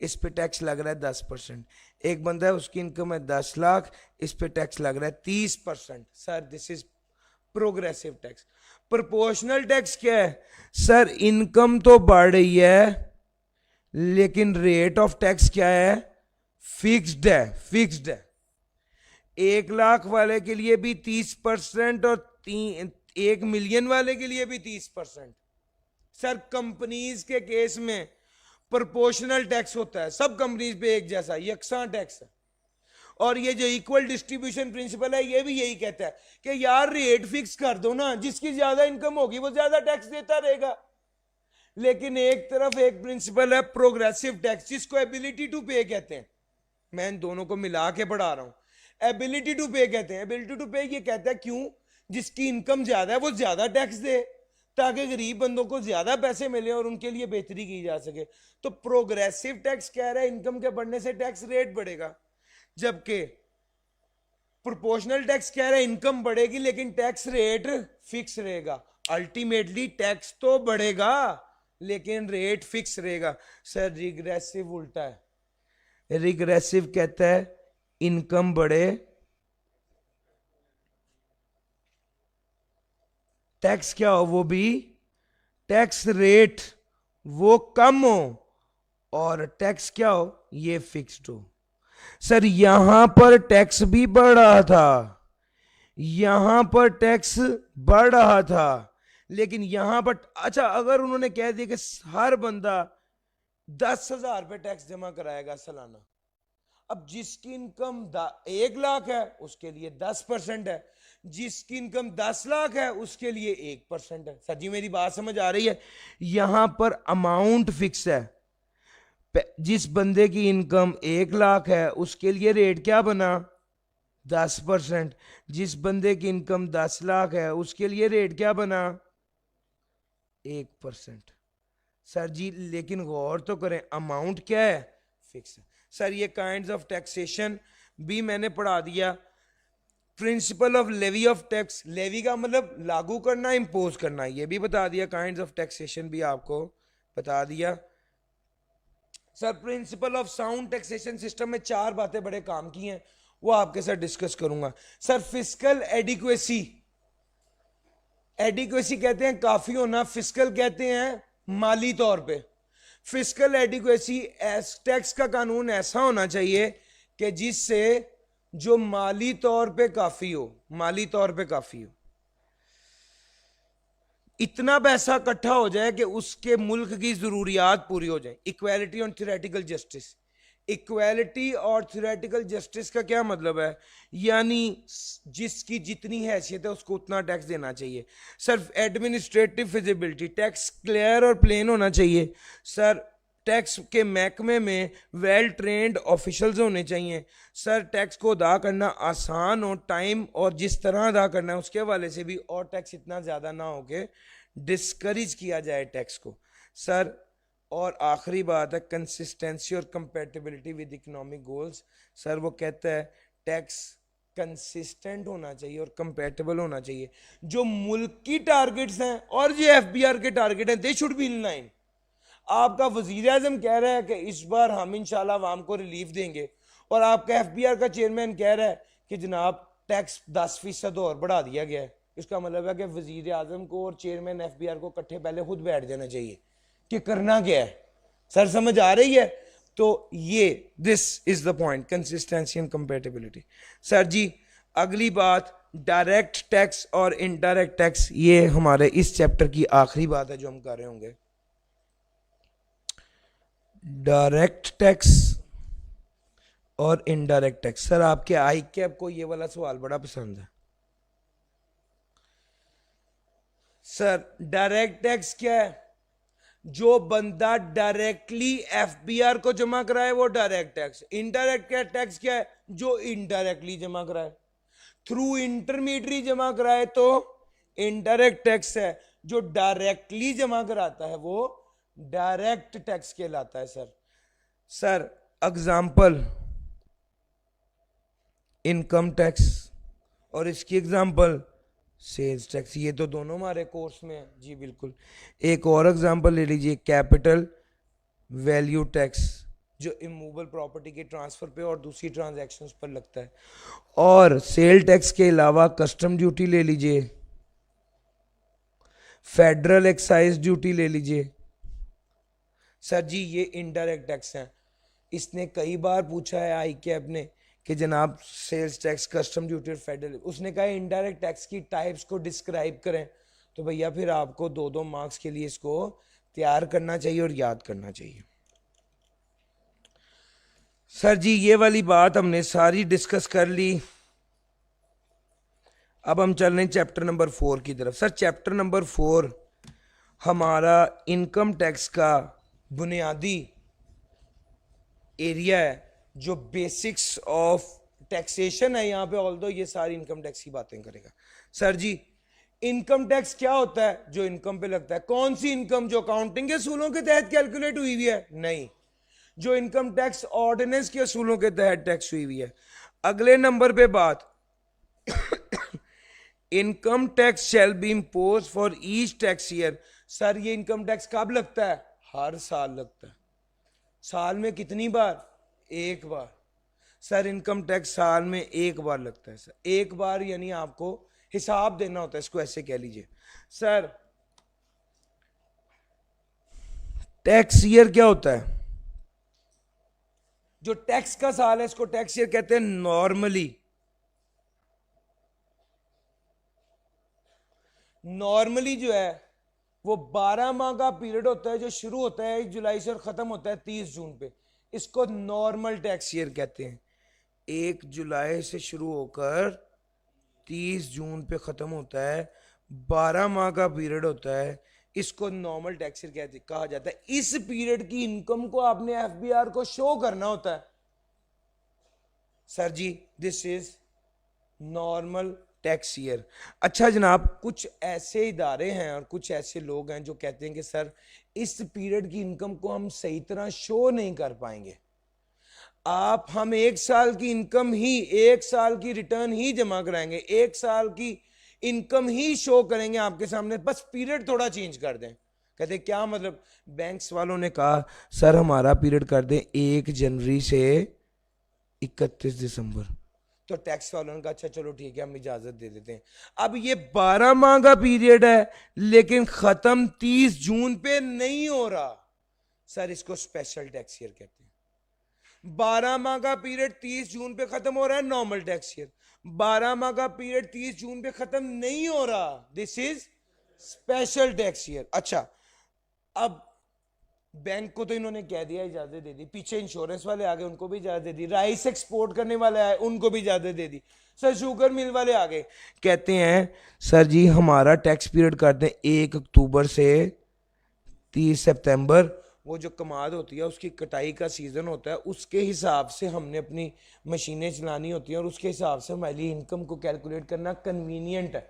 इस पे टैक्स लग रहा है 10%। एक बंदा है उसकी इनकम है 10 लाख, इस पे टैक्स लग रहा है 30%। Sir this is progressive tax. Proportional tax क्या है? सर इनकम तो बढ़ रही है लेकिन रेट ऑफ टैक्स क्या है? फिक्स्ड है, फिक्स्ड है। 1 लाख वाले के लिए भी 30% और 1 मिलियन वाले के लिए भी 30%। सर कंपनीज के केस में प्रोपोर्शनल टैक्स होता है, सब कंपनीज पे एक जैसा यकसा टैक्स है। और ये जो इक्वल डिस्ट्रीब्यूशन प्रिंसिपल है ये भी यही कहता है कि यार रेट फिक्स कर दो ना, जिसकी ज्यादा इनकम होगी वो ज्यादा टैक्स देता रहेगा। लेकिन एक तरफ एक प्रिंसिपल है प्रोग्रेसिव टैक्स जिसको एबिलिटी टू पे कहते हैं। मैं इन दोनों को मिला के पढ़ा रहा हूं। एबिलिटी टू पे कहते हैं, एबिलिटी टू पे ये कहता है क्यों, जिसकी इनकम ज्यादा है वो ज्यादा टैक्स दे ताकि गरीब बंदों को ज्यादा पैसे मिले और उनके लिए बेहतरी की जा सके। तो प्रोग्रेसिव टैक्स कह रहा है इनकम के बढ़ने से टैक्स रेट बढ़ेगा, जबकि प्रोपोर्शनल टैक्स कह रहा है इनकम बढ़ेगी लेकिन टैक्स रेट फिक्स रहेगा। अल्टीमेटली टैक्स तो बढ़ेगा लेकिन रेट फिक्स रहेगा। सर रिग्रेसिव उल्टा है। रिग्रेसिव कहता है इनकम बढ़े, टैक्स क्या हो, वो भी टैक्स रेट वो कम हो, और टैक्स क्या हो, ये फिक्स्ड हो। सर यहां पर टैक्स भी बढ़ रहा था, यहां पर टैक्स बढ़ रहा था, लेकिन यहां पर अच्छा अगर उन्होंने कह दिया कि हर बंदा 10,000 पे टैक्स जमा कराएगा सालाना, अब जिसकी इनकम 1 लाख है उसके लिए 10% है, जिसकी इनकम 10 लाख है उसके लिए 1% है। सर जी मेरी बात समझ आ रही है? यहां पर अमाउंट फिक्स है। जिस बंदे की इनकम 1 लाख है उसके लिए रेट क्या बना? 10%। जिस बंदे की इनकम 10 लाख है उसके लिए रेट क्या बना? 1%। सर जी लेकिन गौर तो करें अमाउंट क्या है? फिक्स है। सर ये काइंड्स ऑफ टैक्सेशन भी मैंने पढ़ा दिया। Principle of levy of tax, levy का मतलब लागू करना, इंपोज करना, ये भी बता दिया। काइंड्स ऑफ टैक्सेशन भी आपको बता दिया। Sir principle of sound taxation system में 4 बातें बड़े काम की हैं, वो आपके साथ डिस्कस करूंगा। सर फिस्कल एडिक्वेसी, एडिक्वेसी कहते हैं काफी होना, फिस्कल कहते हैं माली तौर पे। फिस्कल एडिक्वेसी टैक्स का कानून ऐसा होना चाहिए कि जिससे जो माली तौर पे काफी हो, माली तौर पे काफी हो, इतना पैसा इकट्ठा हो जाए कि उसके मुल्क की जरूरियात पूरी हो जाए। Equality on theoretical justice, equality और थ्योरेटिकल जस्टिस का क्या मतलब है? यानी जिसकी जितनी हैसियत है उसको उतना टैक्स देना चाहिए। Sir administrative feasibility, tax clear और प्लेन होना चाहिए। सर टैक्स के महकमे में वेल ट्रेंड ऑफिशियल्स होने चाहिए। सर टैक्स को अदा करना आसान हो, टाइम और जिस तरह अदा करना है उसके हवाले से भी, और टैक्स इतना ज़्यादा ना हो के डिस्करेज किया जाए टैक्स को। सर और आखिरी बात है कंसिस्टेंसी और compatibility with economic goals. Sir वो कहता है टैक्स कंसिस्टेंट होना चाहिए और कंपैटिबल होना चाहिए। जो मुल्क की टारगेट्स हैं और जो एफबीआर के टारगेट हैं, they should be in line. आपका वजीर आजम कह रहा है कि इस बार हम इंशाल्लाह आवाम को रिलीफ देंगे, और आपका एफबीआर का चेयरमैन कह रहा है कि जनाब टैक्स 10% और बढ़ा दिया गया है। इसका मतलब है कि वजीर आजम को और चेयरमैन एफबीआर को इकट्ठे पहले खुद बैठ जाना चाहिए कि करना क्या है। सर समझ आ रही है? तो ये this is the point, consistency and compatibility. Sir ji अगली बात डायरेक्ट टैक्स और इनडायरेक्ट टैक्स, ये हमारे इस चैप्टर की आखिरी बात है जो हम कर रहे होंगे। डायरेक्ट टैक्स और इनडायरेक्ट टैक्स। सर आपके आई कैप को ये वाला सवाल बड़ा पसंद है। सर डायरेक्ट टैक्स क्या है? जो बंदा डायरेक्टली एफबीआर को जमा कराए वो डायरेक्ट टैक्स। इनडायरेक्ट टैक्स क्या है? जो इनडायरेक्टली जमा कराए, थ्रू इंटरमीडियरी जमा कराए तो इनडायरेक्ट टैक्स है। जो डायरेक्टली जमा कराता है वो डायरेक्ट टैक्स कहलाता है। सर एग्जाम्पल इनकम टैक्स और इसकी एग्जाम्पल सेल्स टैक्स। ये तो दोनों हमारे कोर्स में है जी बिल्कुल। एक और एग्जांपल ले लीजिए, कैपिटल वैल्यू टैक्स, जो इमूवेबल प्रॉपर्टी के ट्रांसफर पे और दूसरी ट्रांजैक्शंस पर लगता है। और सेल टैक्स के अलावा कस्टम ड्यूटी ले लीजिए, फेडरल एक्साइज ड्यूटी ले लीजिए। सर जी ये इनडायरेक्ट टैक्स हैं। इसने कई बार पूछा है आई कैब ने कि जनाब सेल्स टैक्स, कस्टम ड्यूटी और फेडरल, उसने कहा इनडायरेक्ट टैक्स की टाइप्स को डिस्क्राइब करें। तो भैया फिर आपको 2-2 मार्क्स के लिए इसको तैयार करना चाहिए और याद करना चाहिए। सर जी ये वाली बात हमने सारी डिस्कस कर ली। अब हम चल रहे हैं चैप्टर नंबर 4 की तरफ। सर चैप्टर नंबर 4 हमारा इनकम टैक्स का बुनियादी एरिया है, जो बेसिक्स ऑफ टैक्सेशन है यहाँ पे। ऑल्दो ये सारी इनकम टैक्स की बातें करेगा। सर जी इनकम टैक्स क्या होता है? जो इनकम पे लगता है। कौन सी इनकम? जो अकाउंटिंग के असूलों के तहत कैलकुलेट हुई हुई है? नहीं, जो इनकम टैक्स ऑर्डिनेंस के असूलों के तहत टैक्स हुई हुई है। अगले नंबर पे बात, income tax shall be impose for each tax year. Sir ये इनकम टैक्स कब लगता है? हर साल लगता है। साल में कितनी बार? एक बार। सर इनकम टैक्स साल में एक बार लगता है। सर एक बार यानी आपको हिसाब देना होता है, इसको ऐसे कह लीजिए। सर टैक्स ईयर क्या होता है? जो टैक्स का साल है इसको टैक्स ईयर कहते हैं नॉर्मली। नॉर्मली जो है वो 12 माह का पीरियड होता है, जो शुरू होता है 1 जुलाई से और खत्म होता है 30 जून पे। इसको नॉर्मल टैक्स ईयर कहते हैं। 1 जुलाई से शुरू होकर 30 जून पे खत्म होता है, 12 माह का पीरियड होता है, इसको नॉर्मल टैक्स ईयर कहा जाता है। इस पीरियड की इनकम को आपने एफबीआर को शो करना होता है। सर जी this is normal tax year. अच्छा जनाब, कुछ ऐसे इदारे हैं और कुछ ऐसे लोग हैं जो कहते हैं कि सर इस पीरियड की इनकम को हम सही तरह शो नहीं कर पाएंगे। हम 1 साल की इनकम ही, 1 साल की रिटर्न ही जमा कराएंगे, 1 साल की इनकम ही शो करेंगे आपके सामने, बस पीरियड थोड़ा चेंज कर दें। कहते क्या मतलब? बैंक्स वालों ने कहा सर हमारा पीरियड कर दें 1 जनवरी से 31 दिसंबर। तो टैक्स वालों ने कहा अच्छा चलो ठीक है हम इजाजत दे देते हैं। अब ये 12 माह का पीरियड है लेकिन खत्म 30 जून पे नहीं हो रहा। सर इसको स्पेशल टैक्स ईयर कहते हैं। 12 माह का पीरियड 30 जून पे खत्म हो रहा है, नॉर्मल टैक्स ईयर। 12 माह का पीरियड 30 जून पे खत्म नहीं हो रहा, this is special tax year. अच्छा अब बैंक को तो इन्होंने कह दिया इजाजत दे दी, पीछे इंश्योरेंस वाले आ गए उनको भी इजाजत दे दी, राइस एक्सपोर्ट करने वाले आए उनको भी इजाजत दे दी, सर शुगर मिल वाले आ गए, कहते हैं सर जी हमारा टैक्स पीरियड कर दें 1 अक्टूबर से 30 सितंबर, वो जो कमाद होती है उसकी कटाई का सीजन होता है, उसके हिसाब से हमने अपनी मशीनें चलानी होती हैं और उसके हिसाब से हमारी इनकम को कैलकुलेट करना कन्वीनियंट है,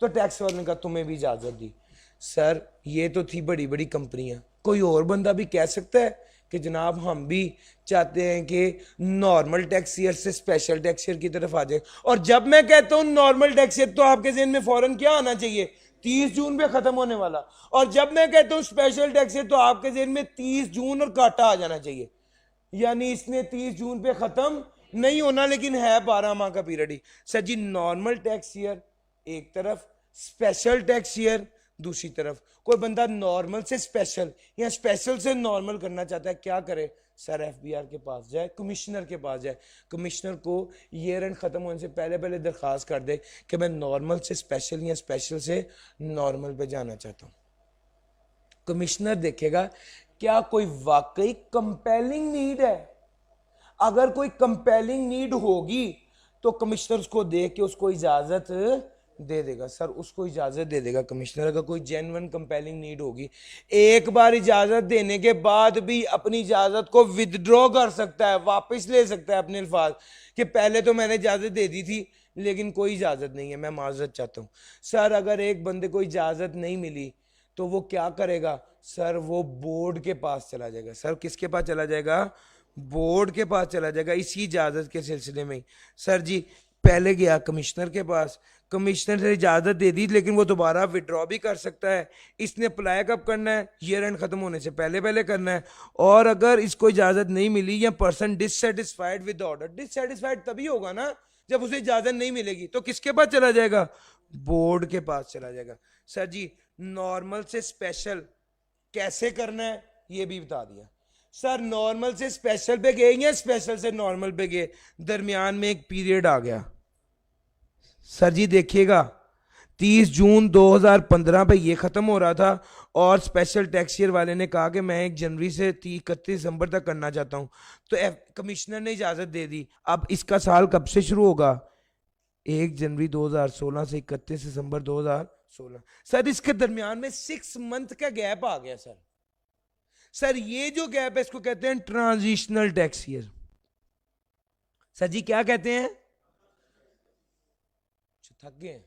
तो टैक्स वाले ने कहा तुम्हें भी इजाजत दी। सर ये तो थी बड़ी बड़ी कंपनियां, कोई और बंदा भी कह सकता है कि जनाब हम भी चाहते हैं कि नॉर्मल टैक्स ईयर से स्पेशल टैक्स ईयर की तरफ आ जाए, और जब मैं कहता हूं नॉर्मल टैक्स ईयर तो आपके ज़हन में फौरन क्या आना चाहिए, 30 जून पे खत्म होने वाला, और जब मैं कहता हूं स्पेशल टैक्स ईयर तो आपके ज़हन में 30 जून और काटा आ जाना चाहिए, यानी इसने 30 जून पे खत्म नहीं होना लेकिन है 12 माह का पीरियड ही। सर जी नॉर्मल टैक्स ईयर एक तरफ, स्पेशल टैक्स ईयर दूसरी तरफ, कोई बंदा नॉर्मल से स्पेशल या स्पेशल से नॉर्मल करना चाहता है, क्या करे, सर एफबीआर के पास जाए, कमिश्नर के पास जाए, कमिश्नर को ईयर एंड खत्म होने से पहले पहले दरखास्त कर दे कि मैं नॉर्मल से स्पेशल या स्पेशल से नॉर्मल पे जाना चाहता हूं, कमिश्नर देखेगा क्या कोई वाकई कंपेलिंग नीड है, अगर कोई कंपेलिंग नीड होगी तो कमिश्नर उसको देख के उसको इजाजत दे देगा, सर उसको इजाजत दे देगा कमिश्नर, अगर कोई जेन्युइन कंपेलिंग नीड होगी। एक बार इजाजत देने के बाद भी अपनी इजाजत को विदड्रॉ कर सकता है, वापस ले सकता है अपने अल्फाज कि पहले तो मैंने इजाजत दे दी थी लेकिन कोई इजाजत नहीं है, मैं माजरत चाहता हूं। सर अगर एक बंदे को इजाजत नहीं मिली तो वो क्या करेगा, सर वो बोर्ड के पास चला जाएगा, सर किसके पास चला जाएगा, बोर्ड के पास चला जाएगा इसी इजाजत के सिलसिले में ही। सर जी पहले गया कमिश्नर के पास, कमिश्नर से इजाजत दे दी लेकिन वो दोबारा विड्रॉ भी कर सकता है, इसने अप्लाई कब करना है, ईयर एंड खत्म होने से पहले पहले करना है, और अगर इसको इजाजत नहीं मिली या person dissatisfied with order, dissatisfied तभी होगा ना जब उसे इजाजत नहीं मिलेगी, तो किसके पास चला जाएगा, बोर्ड के पास चला जाएगा। सर जी नॉर्मल से स्पेशल कैसे करना है ये भी बता दिया। सर नॉर्मल से स्पेशल पे गए या स्पेशल से नॉर्मल पे गए, दरमियान में एक पीरियड आ गया, सर जी देखिएगा 30 जून 2015 पे ये खत्म हो रहा था और स्पेशल टैक्स ईयर वाले ने कहा कि मैं 1 जनवरी से 31 दिसंबर तक करना चाहता हूं, तो कमिश्नर ने इजाजत दे दी। अब इसका साल कब से शुरू होगा, 1 जनवरी 2016 से 31 दिसंबर 2016। सर इसके दरमियान में 6 मंथ का गैप आ गया सर। सर ये जो गैप है इसको कहते हैं ट्रांजिशनल टैक्स ईयर। सर जी क्या कहते हैं, थक गए हैं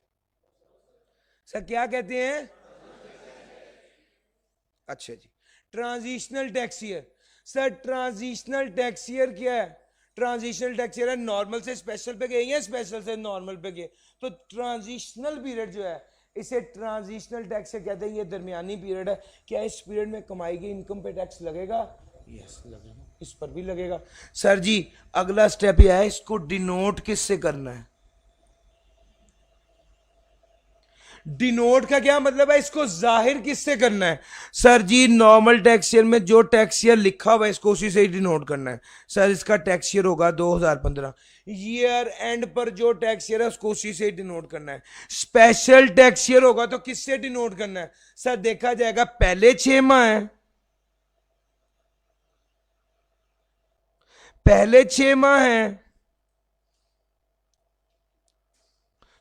सर, क्या कहते हैं, अच्छा ji transitional tax year. Sir transitional tax year क्या है, ट्रांजिशनल टैक्स ईयर है नॉर्मल से स्पेशल पे गए या स्पेशल से नॉर्मल पे गए, तो ट्रांजिशनल पीरियड जो है इसे ट्रांजिशनल टैक्स से कहते हैं, ये दरमियानी पीरियड है। क्या इस पीरियड में कमाई की इनकम पे टैक्स लगेगा, यस लगेगा, इस पर भी लगेगा। सर जी अगला स्टेप यह है इसको डिनोट किससे करना है, डिनोट का क्या मतलब है, इसको जाहिर किससे करना है, सर जी नॉर्मल टैक्स ईयर में जो टैक्स ईयर लिखा हुआ है इसको उसी से ही डिनोट करना है। सर इसका टैक्स ईयर होगा 2015, ईयर एंड पर जो टैक्स ईयर है उसको उसी से ही डिनोट करना है। स्पेशल टैक्स ईयर होगा तो किससे डिनोट करना है, सर देखा जाएगा पहले 6 माह है, पहले 6 माह है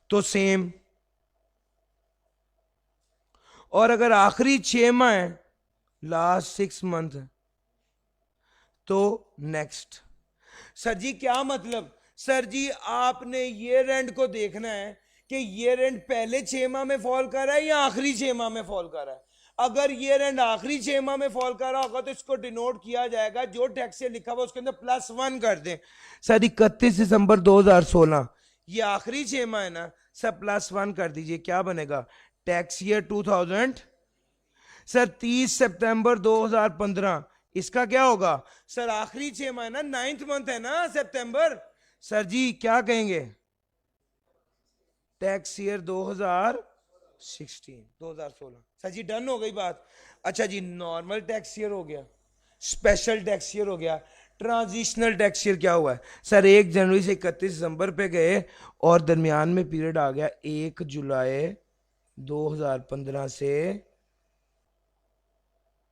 तो सेम, और अगर आखिरी 6 माह है लास्ट 6 मंथ तो नेक्स्ट। सर जी क्या मतलब, सर जी आपने ईयर एंड को देखना है कि ईयर एंड पहले 6 माह में फॉल कर रहा है या आखिरी 6 माह में फॉल कर रहा है। अगर ईयर एंड आखिरी 6 माह में फॉल कर रहा होगा तो इसको डिनोट किया जाएगा, जो टैक्स से लिखा हुआ उसके अंदर +1 कर दें। सर 31 दिसंबर 2016 ये आखिरी 6 माह है ना, सर +1 कर दीजिए, क्या बनेगा, टैक्स ईयर 2000। सर 30 सितंबर 2015 इसका क्या होगा, सर आखिरी 6 माह ना, 9th मंथ है ना सितंबर, सर जी क्या कहेंगे, टैक्स ईयर 2016। सर जी डन हो गई बात। अच्छा जी नॉर्मल टैक्स ईयर हो गया, स्पेशल टैक्स ईयर हो गया, ट्रांजिशनल टैक्स ईयर क्या हुआ है, सर 1 जनवरी से 31 दिसंबर पे गए और दरमियान में पीरियड आ गया 1 जुलाई 2015 से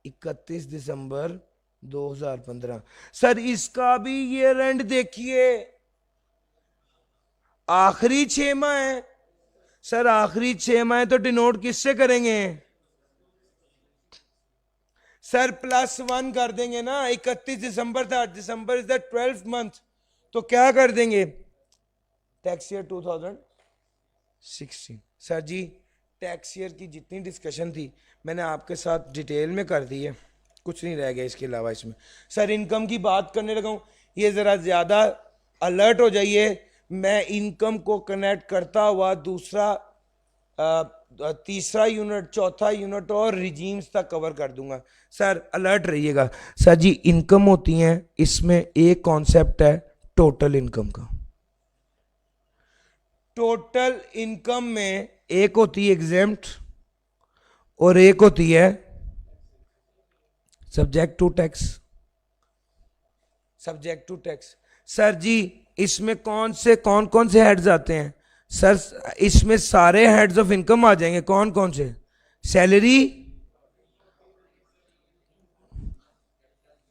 31 दिसंबर 2015। सर इसका भी ईयर एंड देखिए, आखिरी 6 माह है। सर आखिरी 6 माह तो डिनोट किससे करेंगे? सर +1 कर देंगे ना, 31 दिसंबर था, दिसंबर इज द 12th मंथ, तो क्या कर देंगे? Tax year 2016। सर जी टैक्स ईयर की जितनी डिस्कशन थी मैंने आपके साथ डिटेल में कर दी है, कुछ नहीं रह गया इसके अलावा इसमें। सर इनकम की बात करने लगा हूँ, ये ज़रा ज़्यादा अलर्ट हो जाइए। मैं इनकम को कनेक्ट करता हुआ दूसरा तीसरा यूनिट, चौथा यूनिट और रिजीम्स तक कवर कर दूंगा। सर अलर्ट रहिएगा। सर जी इनकम होती हैं, इसमें एक कॉन्सेप्ट है टोटल इनकम का। टोटल इनकम में एक होती है एग्जेम्प्ट और एक होती है subject to tax. Subject to tax. Sir ji इसमें कौन कौन से हेड्स आते हैं? सर इसमें सारे हेड्स ऑफ इनकम आ जाएंगे। कौन कौन से? सैलरी,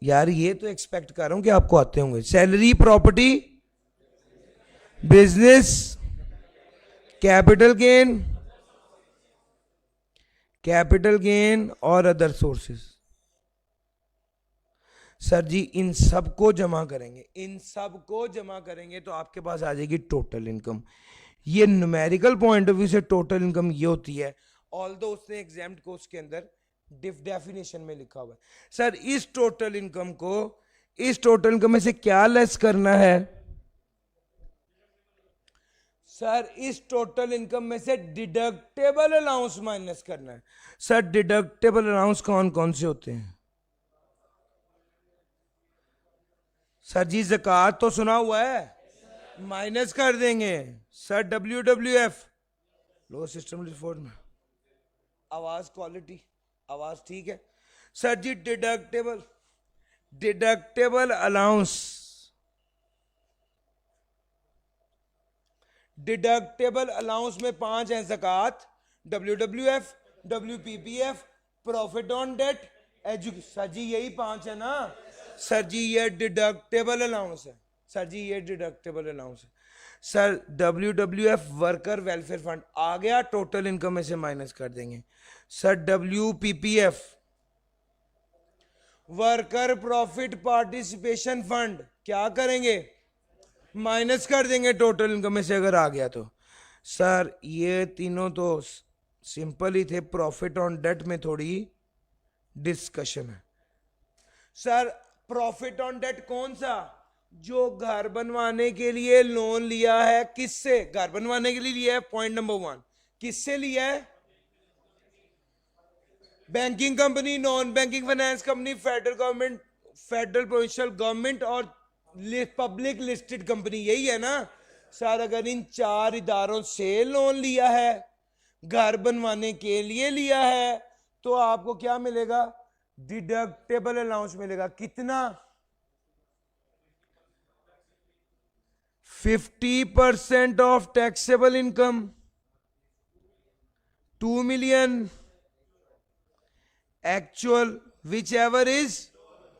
यार ये तो एक्सपेक्ट कर रहा हूं कि आपको आते होंगे। Salary, property, business, capital gain और अदर सोर्सेस। सर जी इन सब को जमा करेंगे, इन सब को जमा करेंगे तो आपके पास आ जाएगी टोटल इनकम। ये न्यूमेरिकल पॉइंट ऑफ व्यू से टोटल इनकम ये होती है, ऑल्दो उसने एग्जाम्ड कोर्स के अंदर डेफिनेशन में लिखा हुआ है। सर इस टोटल इनकम को, इस टोटल इनकम में से क्या लेस करना है? सर इस टोटल इनकम में से डिडक्टेबल अलाउंस माइनस करना है। सर डिडक्टेबल अलाउंस कौन कौन से होते हैं? सर जी ज़कात तो सुना हुआ है, माइनस कर देंगे। Sir WWF, low system reform, आवाज क्वालिटी, आवाज ठीक है। Sir ji deductible allowance, deductible allowance में 5 हैं: ज़कात, WWF, WPPF, profit on debt, education. Sir ji यही 5 है ना? सर जी ये डिडक्टेबल अलाउंस है। सर जी ये डिडक्टेबल अलाउंस है। Sir WWF worker welfare fund आ गया, टोटल इनकम में से माइनस कर देंगे। Sir WPPF worker profit participation fund क्या करेंगे? माइनस कर देंगे टोटल इनकम में से अगर आ गया तो। सर ये तीनों तो सिंपल ही थे, प्रॉफिट ऑन डेट में थोड़ी डिस्कशन है। सर प्रॉफिट ऑन डेट कौन सा? जो घर बनवाने के लिए लोन लिया है, किससे? घर बनवाने के लिए लिया है, पॉइंट नंबर 1। किससे लिया है? Banking company, non banking finance company, federal government, federal provincial government और पब्लिक लिस्टेड कंपनी, यही है ना? सर अगर इन 4 इदारों से लोन लिया है, घर बनवाने के लिए लिया है, तो आपको क्या मिलेगा? डिडक्टेबल अलाउंस मिलेगा। कितना? 50% of taxable income, 2 million, actual whichever is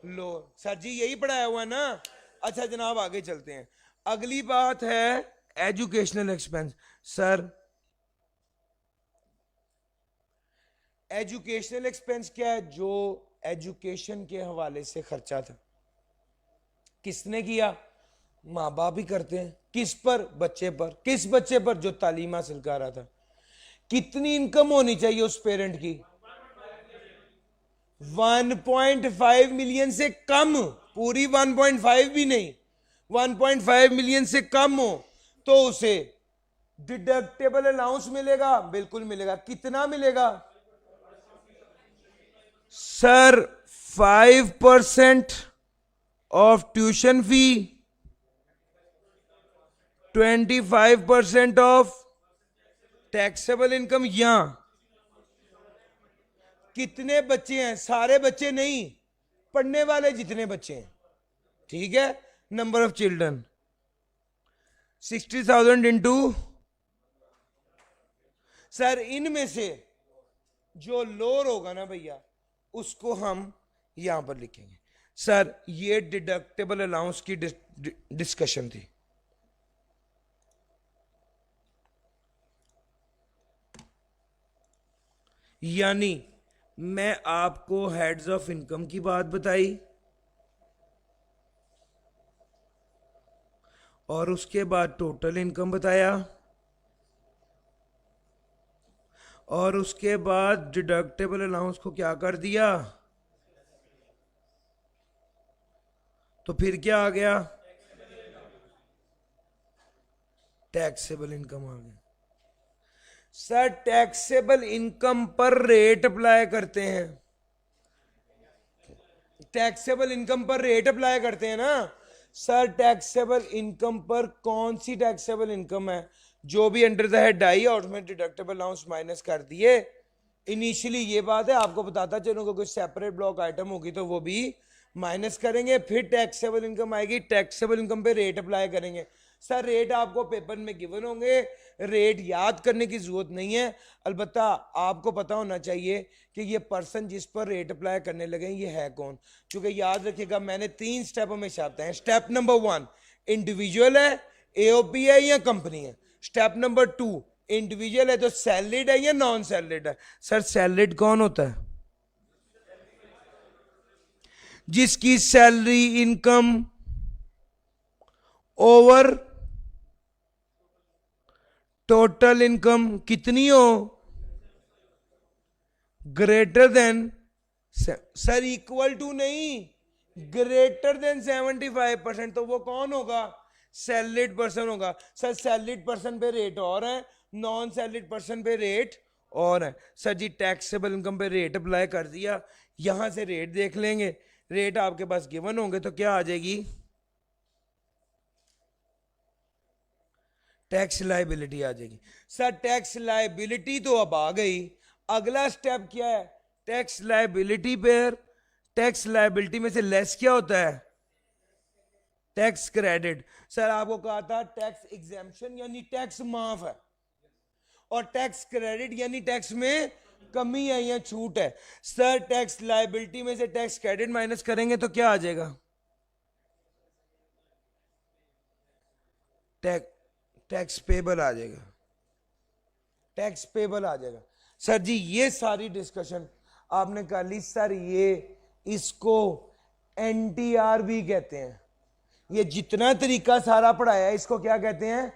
low. Sir ji यही पढ़ाया हुआ है ना? अच्छा जनाब आगे चलते हैं। अगली बात है educational expense. Sir educational expense क्या है? जो एजुकेशन के हवाले से खर्चा था, किसने किया? माँ बाप ही करते हैं। किस पर? बच्चे पर। किस बच्चे पर? जो तालीम हासिल कर रहा था। कितनी इनकम होनी चाहिए उस पेरेंट की? 1.5 मिलियन से कम, पूरी 1.5 भी नहीं, 1.5 मिलियन से कम हो तो उसे डिडक्टेबल अलाउंस मिलेगा। बिल्कुल मिलेगा। कितना मिलेगा? Sir 5% of tuition fee, 25% of taxable income. यहां कितने बच्चे हैं? सारे बच्चे नहीं, पढ़ने वाले जितने बच्चे हैं, ठीक है? Number of children 60,000 into. Sir इनमें से जो लोअर होगा ना भैया, उसको हम यहां पर लिखेंगे। सर ये डिडक्टेबल अलाउंस की डिस्कशन थी। यानी मैं आपको हेड्स ऑफ इनकम की बात बताई और उसके बाद टोटल इनकम बताया और उसके बाद डिडक्टेबल अलाउंस को क्या कर दिया, तो फिर क्या आ गया, टैक्सेबल इनकम आ गया। सर टैक्सेबल इनकम पर रेट अप्लाई करते हैं, टैक्सेबल इनकम पर रेट अप्लाई करते हैं ना सर। टैक्सेबल इनकम पर कौन सी टैक्सेबल इनकम है, जो भी अंडर द हेड आई और उसमें डिडक्टेबल अलाउंस माइनस कर दिए। इनिशियली ये बात है, आपको बताता चलूंगा कोई सेपरेट ब्लॉक आइटम होगी तो वो भी माइनस करेंगे, फिर टैक्सेबल इनकम आएगी, टैक्सेबल इनकम पे रेट अप्लाई करेंगे। सर रेट आपको पेपर में गिवन होंगे, रेट याद करने की जरूरत नहीं है, अलबत्ता आपको पता होना चाहिए कि ये पर्सन जिस पर रेट अप्लाई करने लगे ये है कौन। क्योंकि याद रखिएगा मैंने 3 स्टेप हमेशा बताए हैं। स्टेप नंबर 1 इंडिविजुअल है, एओपी है या कंपनी है। स्टेप नंबर 2 इंडिविजुअल है तो सैलरीड है या नॉन सैलरीड है। सर सैलरीड कौन होता है, जिसकी salary income over total income कितनी हो, greater than, sir equal to नहीं, ग्रेटर देन 75%, तो वो कौन होगा, सैलरीड पर्सन होगा। सर सैलरीड पर्सन पे रेट और है, नॉन सैलरीड पर्सन पे रेट और है। सर जी टैक्सेबल इनकम पे रेट अप्लाई कर दिया, यहां से रेट देख लेंगे, रेट आपके पास गिवन होंगे तो क्या आ जाएगी, टैक्स लायबिलिटी आ जाएगी। सर टैक्स लायबिलिटी तो अब आ गई, अगला स्टेप क्या है, टैक्स लायबिलिटी पर, टैक्स लायबिलिटी में से लेस क्या होता है, टैक्स क्रेडिट। सर आपको कहा था टैक्स एग्जेम्पशन यानी टैक्स माफ है, और टैक्स क्रेडिट यानी टैक्स में कमी है या छूट है। सर टैक्स लायबिलिटी में से टैक्स क्रेडिट माइनस करेंगे तो क्या आ जाएगा, टैक्स पेबल आ जाएगा, टैक्स पेबल आ जाएगा। सर जी ये सारी डिस्कशन आपने कर ली। सर ये इसको एनटीआर भी कहते हैं, ये जितना तरीका सारा पढ़ाया है इसको क्या कहते हैं,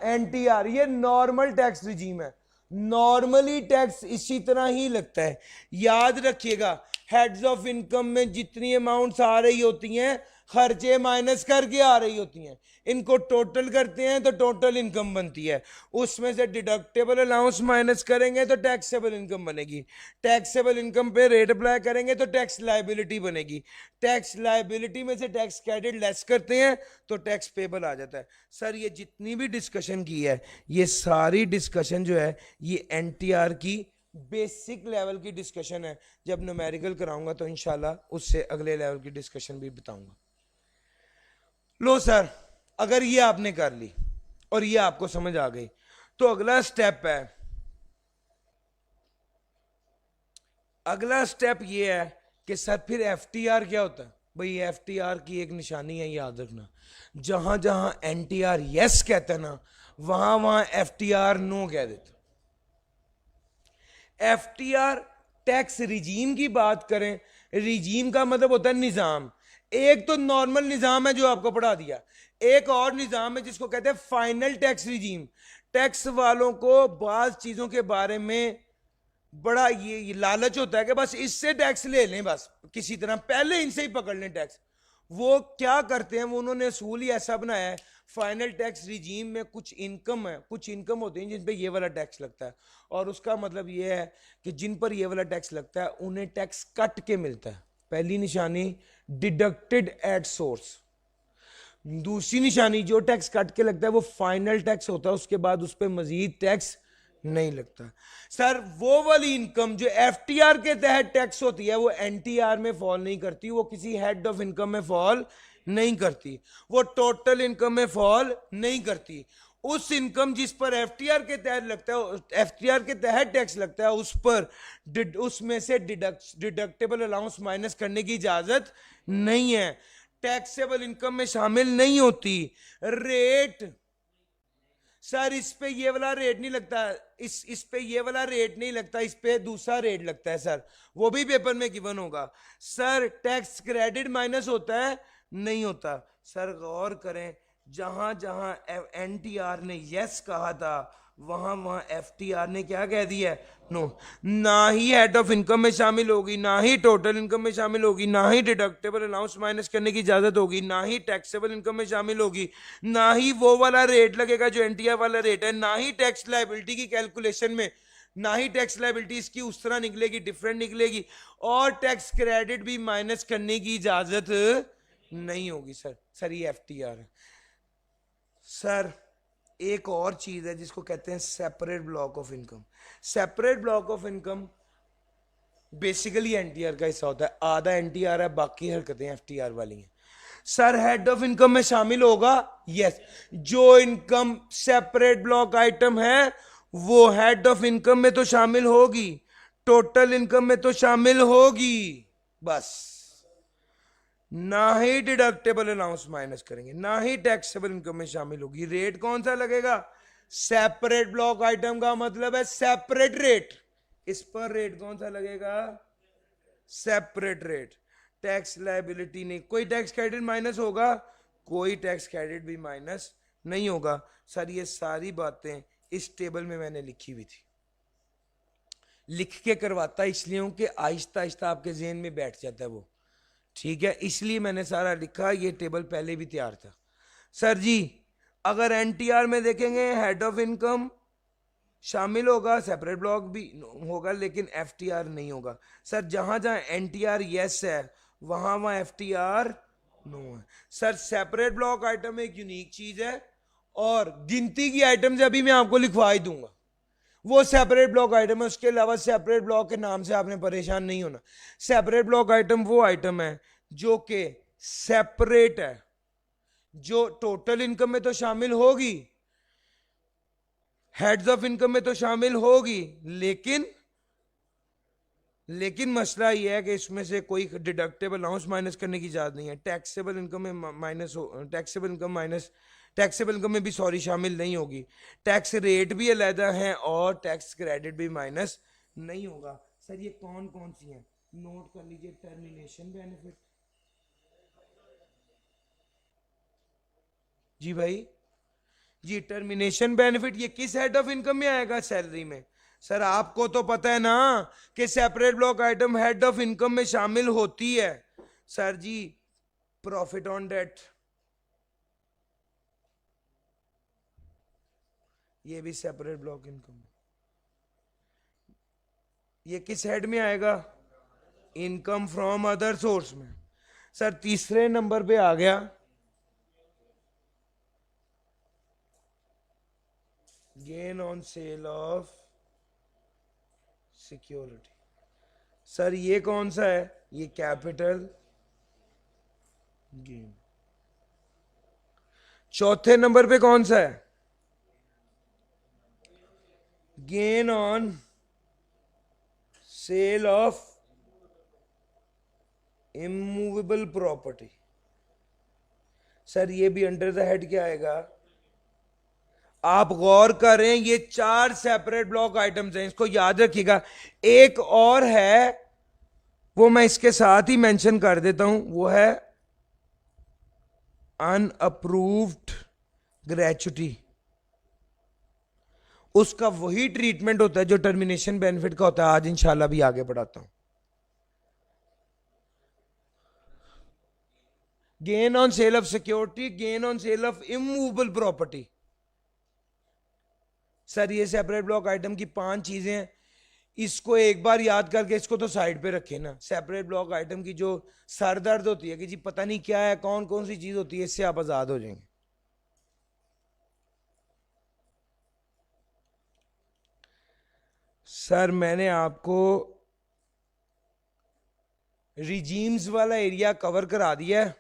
एनटीआर। ये नॉर्मल टैक्स रिजीम है, नॉर्मली टैक्स इसी तरह ही लगता है। याद रखिएगा हेड्स ऑफ इनकम में जितनी अमाउंट्स आ रही होती हैं खर्चे माइनस करके आ रही होती हैं, इनको टोटल करते हैं तो टोटल इनकम बनती है, उसमें से डिडक्टेबल अलाउंस माइनस करेंगे तो टैक्सेबल इनकम बनेगी, टैक्सेबल इनकम पे रेट अप्लाई करेंगे तो टैक्स लायबिलिटी बनेगी, टैक्स लायबिलिटी में से टैक्स क्रेडिट लेस करते हैं तो टैक्स पेबल आ जाता है। सर ये जितनी भी डिस्कशन की है ये सारी डिस्कशन जो है ये एनटीआर की बेसिक लेवल की डिस्कशन है। जब न्यूमेरिकल कराऊंगा तो इंशाल्लाह उससे अगले लेवल की डिस्कशन भी बताऊंगा। लो सर अगर ये आपने कर ली और ये आपको समझ आ गई तो अगला स्टेप है, अगला स्टेप ये है कि सर फिर एफटीआर क्या होता है। भाई एफटीआर की एक निशानी है याद रखना, जहां जहां एनटीआर यस कहता है ना वहां वहां एफटीआर नो कह देता। एफटीआर टैक्स रिजीम की बात करें, रिजीम का मतलब होता है निजाम। एक तो नॉर्मल निजाम है जो आपको पढ़ा दिया, एक और निजाम है जिसको कहते हैं फाइनल टैक्स रिजीम। टैक्स वालों को बाज चीजों के बारे में बड़ा ये लालच होता है कि बस इससे टैक्स ले लें, बस किसी तरह पहले इनसे ही पकड़ लें टैक्स। वो क्या करते हैं, वो उन्होंने असूल ही ऐसा बनाया है, फाइनल टैक्स रिजीम में कुछ इनकम है, कुछ इनकम होती है जिन पे ये वाला टैक्स लगता है, और उसका मतलब ये है कि जिन पर ये वाला टैक्स लगता है उन्हें टैक्स कट के मिलता है। पहली निशानी डिडक्टेड एट सोर्स, दूसरी निशानी जो टैक्स कट के लगता है वो फाइनल टैक्स होता है, उसके बाद उस पर मजीद टैक्स नहीं लगता। सर वो वाली इनकम जो एफटीआर के तहत टैक्स होती है वो एनटीआर में फॉल नहीं करती, वो किसी हेड ऑफ इनकम में फॉल नहीं करती, वो टोटल इनकम में फॉल नहीं करती, उस इनकम जिस पर एफटीआर के तहत लगता है, एफटीआर के तहत टैक्स लगता है, उस पर उसमें से डिडक्टेबल अलाउंस माइनस करने की इजाजत नहीं है, टैक्सेबल इनकम में शामिल नहीं होती। रेट सर इस पे ये वाला रेट नहीं लगता, इस पे ये वाला रेट नहीं लगता, इस पे दूसरा रेट लगता है सर, वो भी पेपर में गिवन होगा। सर टैक्स क्रेडिट माइनस होता है, नहीं होता। सर गौर करें, जहां जहां एनटीआर ने यस कहा था, वहां वहां एफटीआर ने क्या कह दिया है, नो। ना ही हेड ऑफ इनकम में शामिल होगी, ना ही टोटल इनकम में शामिल होगी, ना ही डिडक्टेबल अलाउंस माइनस करने की इजाजत होगी, ना ही टैक्सेबल इनकम में शामिल होगी, ना ही वो वाला रेट लगेगा जो एनटीआर वाला रेट है, ना ही टैक्स लायबिलिटी की कैलकुलेशन में, ना ही टैक्स लायबिलिटी इसकी उस तरह निकलेगी, डिफरेंट निकलेगी, और टैक्स क्रेडिट भी माइनस करने की इजाजत नहीं होगी। सर ये एफटीआर है। सर एक और चीज है जिसको कहते हैं separate block of income. Separate block of income basically NTR का हिस्सा होता है, आधा एनटीआर है, बाकी हरकतें एफटीआर वाली हैं। सर हेड ऑफ इनकम में शामिल होगा, यस, जो इनकम सेपरेट ब्लॉक आइटम है वो हेड ऑफ इनकम में तो शामिल होगी, टोटल इनकम में तो शामिल होगी, बस। ना ही डिडक्टेबल अलाउंस माइनस करेंगे, ना ही टैक्सेबल इनकम में शामिल होगी। रेट कौन सा लगेगा? सेपरेट ब्लॉक आइटम का मतलब है सेपरेट रेट, इस पर रेट कौन सा लगेगा? Separate rate. टैक्स लायबिलिटी नहीं, कोई टैक्स क्रेडिट माइनस होगा, कोई टैक्स क्रेडिट भी माइनस नहीं होगा। सर ये सारी बातें इस टेबल में मैंने लिखी हुई थी, लिख के करवाता इसलिए हूं कि आहिस्ता आहिस्ता आपके जेहन में बैठ जाता है वो, ठीक है, इसलिए मैंने सारा लिखा। ये टेबल पहले भी तैयार था। सर जी अगर एनटीआर में देखेंगे हेड ऑफ इनकम शामिल होगा, सेपरेट ब्लॉक भी होगा, लेकिन एफटीआर नहीं होगा। सर जहां जहां एनटीआर यस है वहां वहां एफटीआर नो है। सर सेपरेट ब्लॉक आइटम एक यूनिक चीज है, और गिनती की आइटम से अभी मैं आपको लिखवा ही दूंगा, वो सेपरेट ब्लॉक आइटम है। उसके अलावा सेपरेट ब्लॉक के नाम से आपने परेशान नहीं होना। सेपरेट ब्लॉक आइटम वो आइटम है जो कि सेपरेट है, जो टोटल इनकम में तो शामिल होगी, हेड्स ऑफ इनकम में तो शामिल होगी, लेकिन मसला यह है कि इसमें से कोई डिडक्टेबल अलाउंस माइनस करने की इजाजत नहीं है। टैक्सेबल इनकम में माइनस, टैक्सेबल इनकम में भी शामिल नहीं होगी। टैक्स रेट भी अलहदा है और टैक्स क्रेडिट भी माइनस नहीं होगा। सर ये कौन कौन सी हैं, नोट कर लीजिए। टर्मिनेशन बेनिफिट, जी भाई जी, टर्मिनेशन बेनिफिट ये किस हेड ऑफ इनकम में आएगा? सैलरी में। सर आपको तो पता है ना कि separate block item head of income में शामिल होती है। सर जी प्रॉफिट ऑन डेट, ये भी सेपरेट ब्लॉक इनकम, ये किस हेड में आएगा? इनकम फ्रॉम अदर सोर्स में। सर तीसरे नंबर पे आ गया gain on sale of security. Sir ये कौन सा है? ये कैपिटल गेन। चौथे नंबर पे कौन सा है? Gain on sale of immovable property. Sir ये भी अंडर द हेड क्या आएगा? आप गौर करें, ये 4 सेपरेट ब्लॉक आइटम्स हैं, इसको याद रखिएगा। एक और है वो मैं इसके साथ ही मेंशन कर देता हूं, वो है अनअप्रूव्ड ग्रेच्युटी। उसका वही ट्रीटमेंट होता है जो टर्मिनेशन बेनिफिट का होता है। आज इंशाल्लाह भी आगे बढ़ाता हूं। Gain on sale of security, gain on sale of immovable property. Sir ये सेपरेट ब्लॉक आइटम की 5 चीजें हैं, इसको एक बार याद करके इसको तो साइड पे रखें ना। सेपरेट ब्लॉक आइटम की जो सर दर्द होती है कि जी पता नहीं क्या है, कौन कौन सी चीज होती है, इससे आप आजाद हो जाएंगे। सर मैंने आपको रिजीम्स वाला एरिया कवर करा दिया है,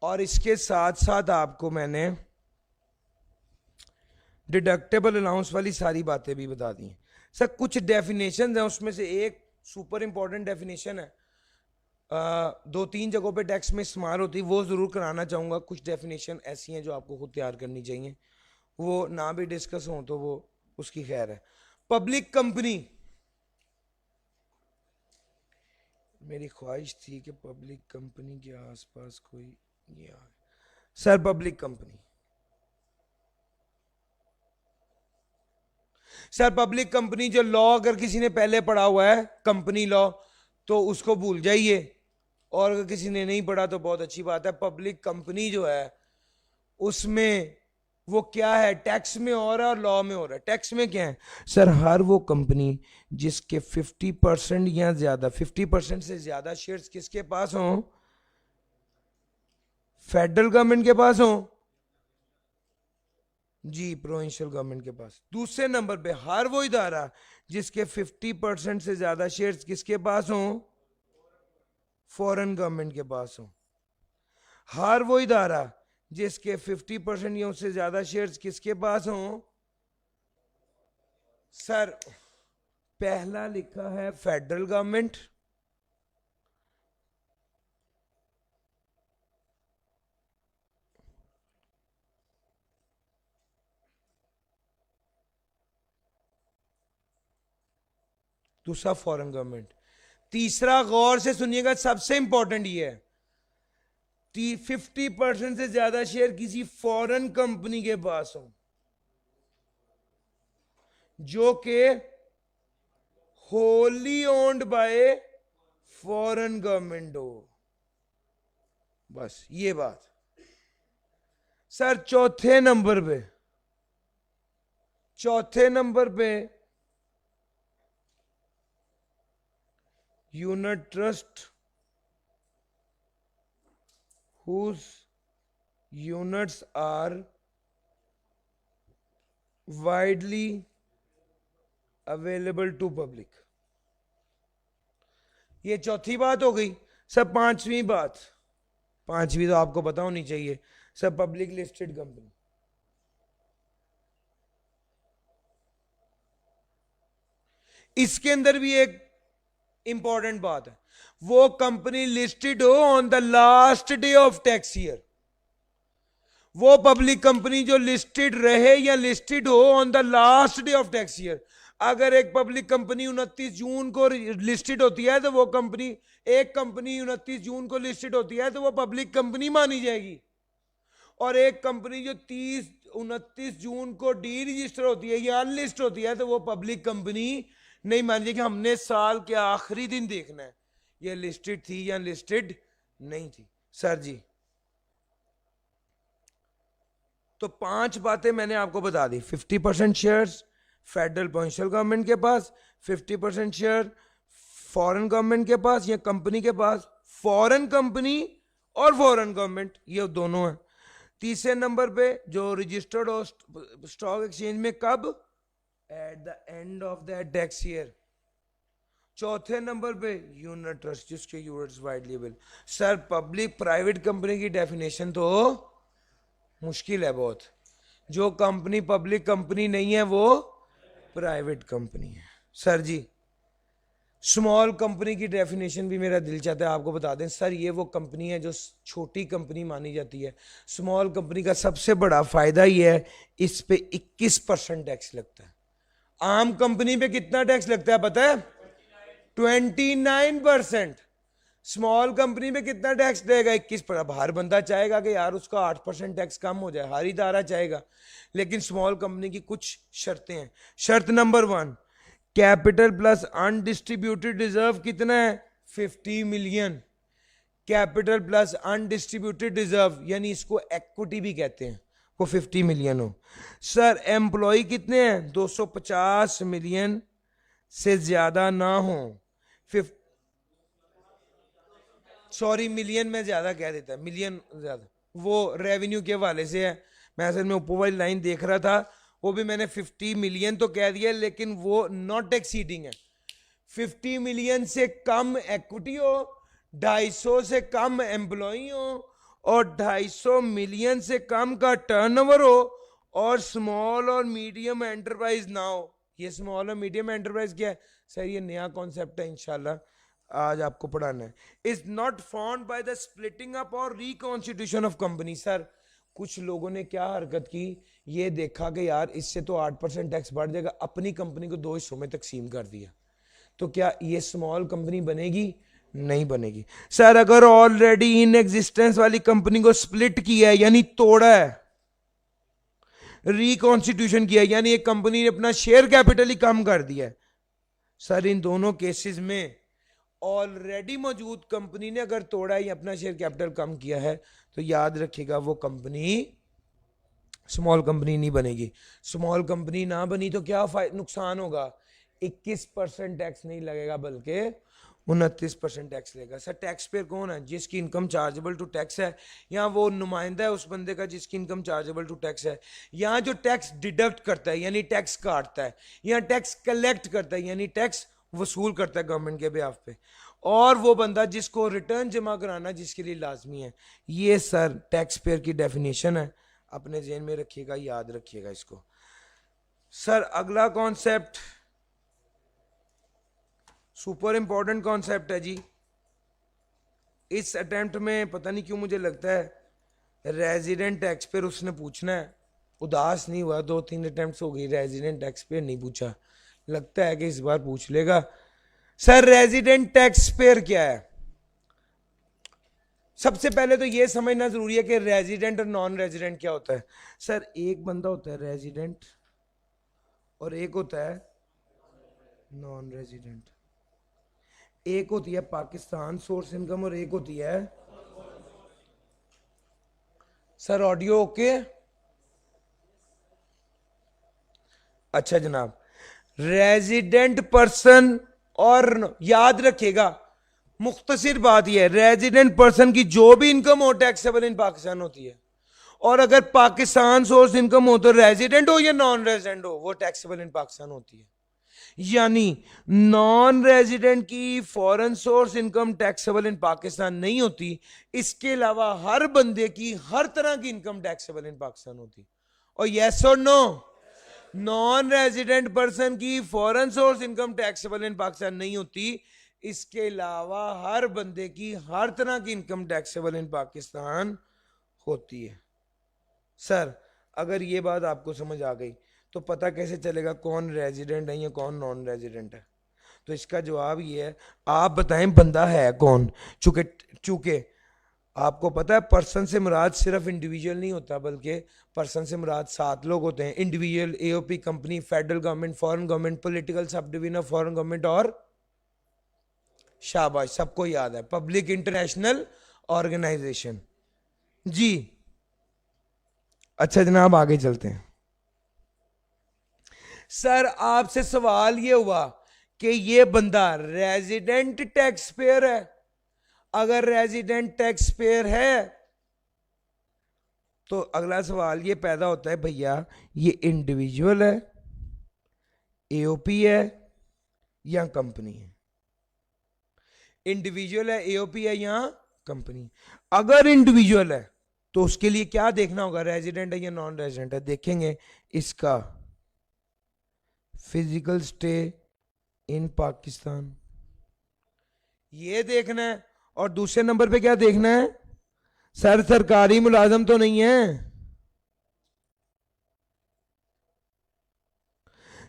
और इसके साथ साथ आपको मैंने डिडक्टेबल अलाउंस वाली सारी बातें भी बता दी हैं सर। कुछ डेफिनेशन है, उसमें से एक सुपर इंपॉर्टेंट डेफिनेशन है, 2-3 जगहों पे टैक्स में इस्तेमाल होती है, वो जरूर कराना चाहूंगा। कुछ डेफिनेशन ऐसी हैं जो आपको खुद तैयार करनी चाहिए, वो ना भी डिस्कस हो तो वो उसकी खैर है। पब्लिक कंपनी, मेरी ख्वाहिश थी कि पब्लिक कंपनी के आसपास कोई ये आए। Sir public company, sir public company जो लॉ अगर किसी ने पहले पढ़ा हुआ है कंपनी लॉ तो उसको भूल जाइए, और अगर किसी ने नहीं पढ़ा तो बहुत अच्छी बात है। पब्लिक कंपनी जो है उसमें वो क्या है, टैक्स में हो रहा है और लॉ में हो रहा है। टैक्स में क्या है सर, हर वो कंपनी जिसके 50% या ज्यादा, 50% से ज्यादा शेयर्स किसके पास हो, फेडरल गवर्नमेंट के पास हो जी, प्रोविंशियल गवर्नमेंट के पास। दूसरे नंबर पे हर वो इदारा जिसके 50% से ज्यादा शेयर्स किसके पास हो, फॉरेन गवर्नमेंट के पास हो। हर वो इदारा जिसके 50% या उससे ज्यादा शेयर्स किसके पास हो, सर पहला लिखा है फेडरल गवर्नमेंट, दूसरा फॉरेन गवर्नमेंट, तीसरा गौर से सुनिएगा सबसे इंपॉर्टेंट ये है, 50% से ज्यादा शेयर किसी फॉरेन कंपनी के पास हो जो के wholly owned by foreign government हो। बस ये बात। सर चौथे नंबर पे unit trust whose units are widely available to public। ये चौथी बात हो गई। सब पांचवी तो आपको पता होनी चाहिए, सब पब्लिक लिस्टेड कंपनी। इसके अंदर भी एक इंपॉर्टेंट बात है, वो कंपनी लिस्टेड हो on the last day of tax year. वो पब्लिक कंपनी जो लिस्टेड रहे या लिस्टेड हो on the last day of tax year. अगर एक पब्लिक कंपनी 29 जून को लिस्टेड होती है तो वो कंपनी, एक कंपनी 29 जून को लिस्टेड होती है तो वो पब्लिक कंपनी मानी जाएगी, और एक कंपनी जो 29 जून को डी रजिस्टर होती है या अनलिस्ट होती है तो वो पब्लिक कंपनी नहीं मानी जाएगी। हमने साल के आखिरी दिन देखना है ये लिस्टेड थी या लिस्टेड नहीं थी। सर जी तो 5 बातें मैंने आपको बता दी। 50% शेयर्स फेडरल प्रोविंशियल गवर्नमेंट के पास, 50% शेयर फॉरेन गवर्नमेंट के पास या कंपनी के पास, फॉरेन कंपनी और फॉरेन गवर्नमेंट ये दोनों हैं। तीसरे नंबर पे जो रजिस्टर्ड हो स्टॉक एक्सचेंज में कब, at the end of the tax year. चौथे नंबर पे यूनिट ट्रस्ट जिसके units widely available. Sir public private company की डेफिनेशन तो मुश्किल है बहुत। जो कंपनी पब्लिक कंपनी नहीं है वो प्राइवेट कंपनी है। सर जी स्मॉल कंपनी की डेफिनेशन भी मेरा दिल चाहता है आपको बता दें। सर ये वो कंपनी है जो छोटी कंपनी मानी जाती है। स्मॉल कंपनी का सबसे बड़ा फायदा ये है इस पे 21% टैक्स लगता है। आम कंपनी पे कितना टैक्स लगता है पता है, 29%। स्मॉल कंपनी में कितना टैक्स देगा, 21%। अब हर बंदा चाहेगा कि यार उसका 8% टैक्स कम हो जाए, हर इदारा चाहेगा, लेकिन स्मॉल कंपनी की कुछ शर्तें हैं। शर्त number 1, capital plus undistributed reserve कितना है, 50 million. Capital plus undistributed reserve यानी इसको इक्विटी भी कहते हैं, वो 50 मिलियन हो। सर एम्प्लॉय कितने हैं, 250 मिलियन से ज्यादा ना हो। सॉरी मिलियन में ज्यादा कह देता है, मिलियन ज्यादा, वो रेवेन्यू के हवाले से है। मैं असल में ऊपर वाली लाइन देख रहा था, वो भी मैंने 50 मिलियन तो कह दिया, लेकिन वो नॉट एक्सीडिंग है। 50 मिलियन से कम इक्विटी हो, 250 से कम एम्प्लॉई हो, और 250 मिलियन से कम का टर्नओवर हो, और स्मॉल और मीडियम एंटरप्राइज ना हो। ये स्मॉल और मीडियम एंटरप्राइज क्या है सर? ये नया कॉन्सेप्ट है, इंशाल्लाह आज आपको पढ़ाना है। Is not found by the splitting up और रिकॉन्स्टिट्यूशन ऑफ कंपनी। सर कुछ लोगों ने क्या हरकत की, ये देखा कि यार इससे तो 8% टैक्स बढ़ जाएगा, अपनी कंपनी को 2 हिस्सों में तकसीम कर दिया। तो क्या ये स्मॉल कंपनी बनेगी? नहीं बनेगी। सर अगर ऑलरेडी इन एग्जिस्टेंस वाली कंपनी को स्प्लिट किया है यानी तोड़ा है, रिकॉन्स्टिट्यूशन किया है यानी एक कंपनी ने अपना शेयर कैपिटल ही कम कर दिया है, सर इन दोनों केसेस में ऑलरेडी मौजूद कंपनी ने अगर तोड़ा है या अपना शेयर कैपिटल कम किया है तो याद रखिएगा वो कंपनी स्मॉल कंपनी नहीं बनेगी। स्मॉल कंपनी ना बनी तो क्या नुकसान होगा? 21% टैक्स नहीं लगेगा बल्कि 29% टैक्स लेगा। सर टैक्स पेयर कौन है? जिसकी इनकम चार्जेबल टू टैक्स है, या वो नुमाइंदा है उस बंदे का जिसकी इनकम चार्जेबल टू टैक्स है। यहाँ जो टैक्स डिडक्ट करता है यानी टैक्स काटता है, यहाँ टैक्स कलेक्ट करता है यानी टैक्स वसूल करता है गवर्नमेंट के बिहाफ पे, और वो बंदा जिसको रिटर्न जमा कराना जिसके लिए लाजमी है। ये सर टैक्स पेयर की डेफिनेशन है, अपने जेहन में रखिएगा, याद रखिएगा इसको। सर अगला कॉन्सेप्ट सुपर इंपॉर्टेंट कॉन्सेप्ट है जी। इस अटेम्प्ट में पता नहीं क्यों मुझे लगता है रेजिडेंट टैक्स पेयर उसने पूछना है। उदास नहीं हुआ, 2-3 अटेम्प्ट हो गई, रेजिडेंट टैक्स पेयर नहीं पूछा, लगता है कि इस बार पूछ लेगा। सर रेजिडेंट टैक्स पेयर क्या है? सबसे पहले तो ये समझना जरूरी है कि रेजिडेंट और नॉन रेजिडेंट क्या होता है। सर एक बंदा होता है रेजिडेंट और एक होता है नॉन रेजिडेंट। एक होती है पाकिस्तान सोर्स इनकम और एक होती है, सर ऑडियो ओके? अच्छा जनाब, रेजिडेंट पर्सन, और याद रखिएगा मुख्तसिर बात यह है, रेजिडेंट पर्सन की जो भी इनकम हो टैक्सेबल इन पाकिस्तान होती है, और अगर पाकिस्तान सोर्स इनकम हो तो रेजिडेंट हो या नॉन रेजिडेंट हो वो टैक्सेबल इन पाकिस्तान होती है। यानी नॉन रेजिडेंट की foreign source income taxable in Pakistan नहीं होती, इसके अलावा हर बंदे की हर तरह की इनकम टैक्सेबल इन पाकिस्तान होती। और यस और नो, नॉन रेजिडेंट पर्सन की foreign source income taxable in Pakistan नहीं होती, इसके अलावा हर बंदे की हर तरह की इनकम टैक्सेबल इन पाकिस्तान होती है। सर अगर ये बात आपको समझ आ गई तो पता कैसे चलेगा कौन रेजिडेंट है या कौन नॉन रेजिडेंट है? तो इसका जवाब ये है, आप बताएं बंदा है कौन। चूंकि आपको पता है पर्सन से मुराद सिर्फ इंडिविजुअल नहीं होता, बल्कि पर्सन से मुराद 7 लोग होते हैं। Individual, AOP, company, federal government, foreign government, political sub division of foreign government, और शाबाश सबको याद है पब्लिक इंटरनेशनल ऑर्गेनाइजेशन जी। अच्छा जनाब आगे चलते हैं। सर आपसे सवाल ये हुआ कि ये बंदा रेजिडेंट टैक्स पेयर है। अगर रेजिडेंट टैक्स पेयर है तो अगला सवाल ये पैदा होता है, भैया ये इंडिविजुअल है, एओपी है या कंपनी है? इंडिविजुअल है, एओपी है या कंपनी? अगर इंडिविजुअल है तो उसके लिए क्या देखना होगा, रेजिडेंट है या नॉन रेजिडेंट है? देखेंगे इसका फिजिकल स्टे इन पाकिस्तान, ये देखना है। और दूसरे नंबर पे क्या देखना है? सर सरकारी मुलाजम तो नहीं है?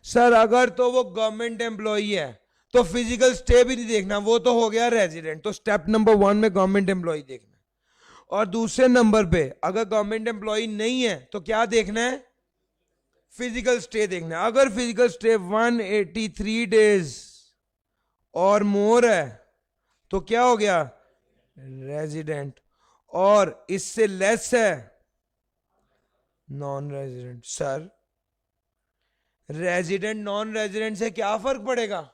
सर अगर तो वो गवर्नमेंट एम्प्लॉई है तो फिजिकल स्टे भी नहीं देखना, वो तो हो गया रेजिडेंट। तो स्टेप नंबर 1 में गवर्नमेंट एम्प्लॉई देखना है। और दूसरे नंबर पे अगर गवर्नमेंट एम्प्लॉई नहीं है तो क्या देखना है? फिजिकल स्टे देखना है। अगर फिजिकल स्टे 183 डेज और मोर है तो क्या हो गया? रेजिडेंट। और इससे लेस है non resident. Sir resident non resident से क्या फर्क पड़ेगा?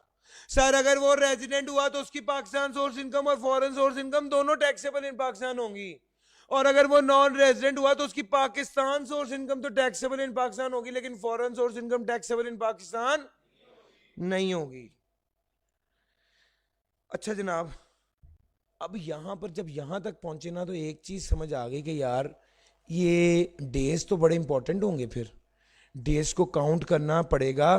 सर अगर वो रेजिडेंट हुआ तो उसकी पाकिस्तान सोर्स इनकम और फॉरेन सोर्स इनकम दोनों टैक्सेबल इन पाकिस्तान होंगी, और अगर वो नॉन रेजिडेंट हुआ तो उसकी पाकिस्तान सोर्स इनकम तो टैक्सेबल इन पाकिस्तान होगी, लेकिन foreign source income taxable in Pakistan नहीं होगी। अच्छा जनाब, अब यहां पर जब यहां तक पहुंचे ना तो एक चीज समझ आ गई कि यार ये डेज तो बड़े इंपॉर्टेंट होंगे फिर। डेज को काउंट करना पड़ेगा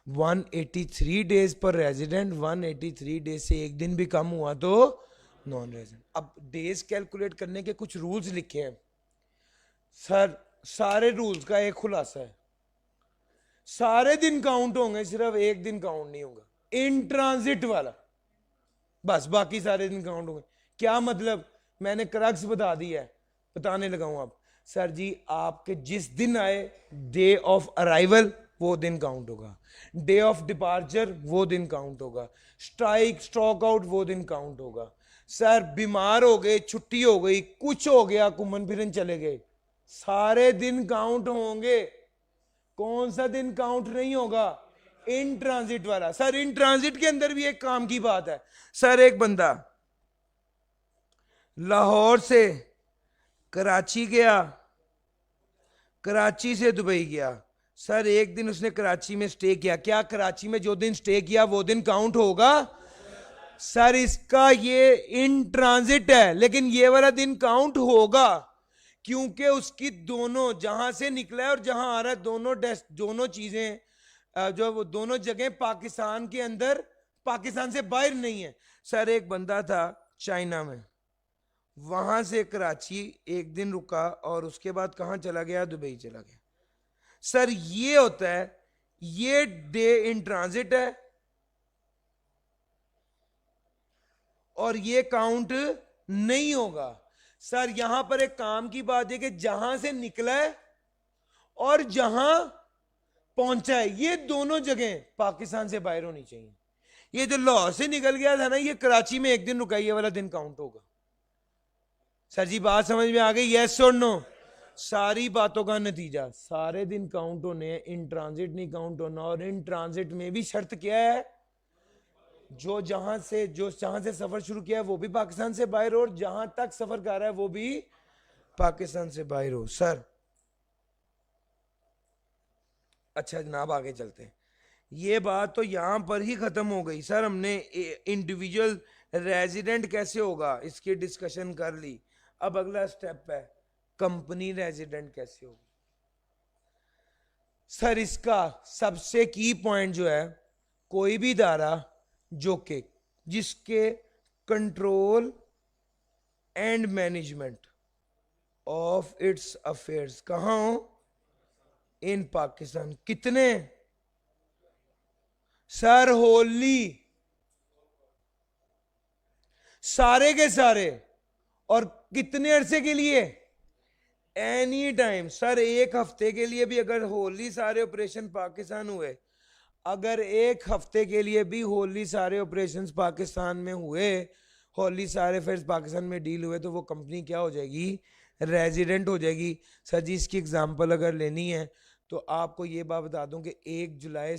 183 डेज पर रेजिडेंट, 183 डेज से एक दिन भी कम हुआ तो नॉन रेजिडेंट। अब डेज कैलकुलेट करने के कुछ रूल्स लिखे हैं सर, सारे रूल्स का एक खुलासा है, सारे दिन काउंट होंगे, सिर्फ एक दिन काउंट नहीं होगा, इन ट्रांजिट वाला, बस बाकी सारे दिन काउंट होंगे। क्या मतलब? मैंने क्रक्स बता दिया है, बताने लगा हूं। आप सर जी आपके जिस दिन आए, डे ऑफ अराइवल वो दिन काउंट होगा, डे ऑफ डिपार्चर वो दिन काउंट होगा, स्ट्राइक स्ट्रोक आउट वो दिन काउंट होगा। सर बीमार हो गए, छुट्टी हो गई, कुछ हो गया, घूमन फिरन चले गए, सारे दिन काउंट होंगे। कौन सा दिन काउंट नहीं होगा? इन ट्रांजिट वाला। सर इन ट्रांजिट के अंदर भी एक काम की बात है। सर एक बंदा लाहौर से कराची गया, कराची से दुबई गया, सर एक दिन उसने कराची में स्टे किया, क्या कराची में जो दिन स्टे किया वो दिन काउंट होगा? सर इसका ये इन ट्रांजिट है, लेकिन ये वाला दिन काउंट होगा, क्योंकि उसकी दोनों, जहां से निकला है और जहां आ रहा है, दोनों चीजें, जो वो दोनों जगह पाकिस्तान के अंदर, पाकिस्तान से बाहर नहीं है। सर एक बंदा था चाइना में, वहां से कराची एक दिन रुका और उसके बाद कहां चला गया? दुबई चला गया। सर ये होता है, ये डे इन ट्रांजिट है और ये काउंट नहीं होगा। सर यहां पर एक काम की बात है कि जहां से निकला है और जहां पहुंचा है, ये दोनों जगह पाकिस्तान से बाहर होनी चाहिए। ये जो लाहौर से निकल गया था ना, ये कराची में एक दिन रुका, ये वाला दिन काउंट होगा। सर जी बात समझ में आ गई? यस और नो? सारी बातों का नतीजा, सारे दिन काउंट होने हैं, इन ट्रांजिट नहीं काउंट होना। और इन ट्रांजिट में भी शर्त क्या है? जो जहां से सफर शुरू किया है वो भी पाकिस्तान से बाहर हो, और जहां तक सफर कर रहा है वो भी पाकिस्तान से बाहर हो। सर अच्छा जनाब आगे चलते हैं। ये बात तो यहां पर ही खत्म हो गई। सर हमने इंडिविजुअल रेजिडेंट कैसे होगा इसकी डिस्कशन कर ली। अब अगला स्टेप है कंपनी रेजिडेंट कैसे होगी। सर इसका सबसे की पॉइंट जो है, कोई भी इदारा जो के जिसके control and management of it's affairs कहां हो? इन पाकिस्तान। कितने? सर होली, सारे के सारे। और कितने अरसे के लिए? Any time. सर एक हफ्ते के लिए भी अगर होली सारे ऑपरेशन पाकिस्तान हुए, अगर एक हफ्ते के लिए भी होली सारे ऑपरेशंस पाकिस्तान में हुए, होली सारे फेयर्स पाकिस्तान में डील हुए, तो वो कंपनी क्या हो जाएगी? रेजिडेंट हो जाएगी। सर जी इसकी एग्जांपल अगर लेनी है तो आपको ये बात बता दूं कि 1 जुलाई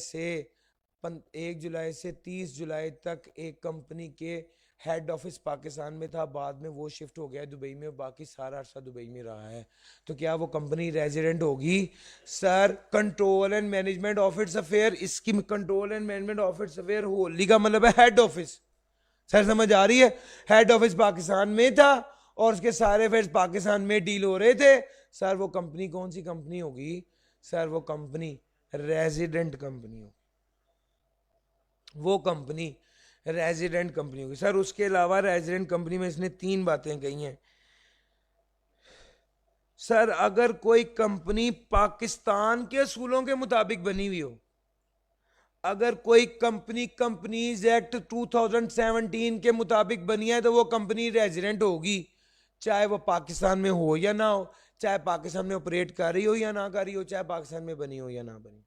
से 30 जुलाई तक एक कंपनी के हेड ऑफिस पाकिस्तान में था, बाद में वो शिफ्ट हो गया दुबई में, बाकी सारा अरसा दुबई में रहा है। तो क्या वो कंपनी रेजिडेंट होगी? Sir control and management of its affair, इसकी control and management of its affair wholly का मतलब है हेड ऑफिस। सर समझ आ रही है? हेड ऑफिस पाकिस्तान में था और उसके सारे अफेयर्स पाकिस्तान में डील हो रहे थे। सर वो कंपनी कौन सी कंपनी होगी? सर वो कंपनी रेजिडेंट कंपनी होगी, वो कंपनी रेजिडेंट कंपनी होगी। सर उसके अलावा रेजिडेंट कंपनी में इसने 3 बातें कही हैं। सर अगर कोई कंपनी पाकिस्तान के असूलों के मुताबिक बनी हुई हो, अगर कोई कंपनी कंपनीज एक्ट 2017 के मुताबिक बनी है, तो वो कंपनी रेजिडेंट होगी, चाहे वो पाकिस्तान में हो या ना हो, चाहे पाकिस्तान में ऑपरेट कर रही हो या ना कर रही हो, चाहे पाकिस्तान में बनी हो या ना बनी।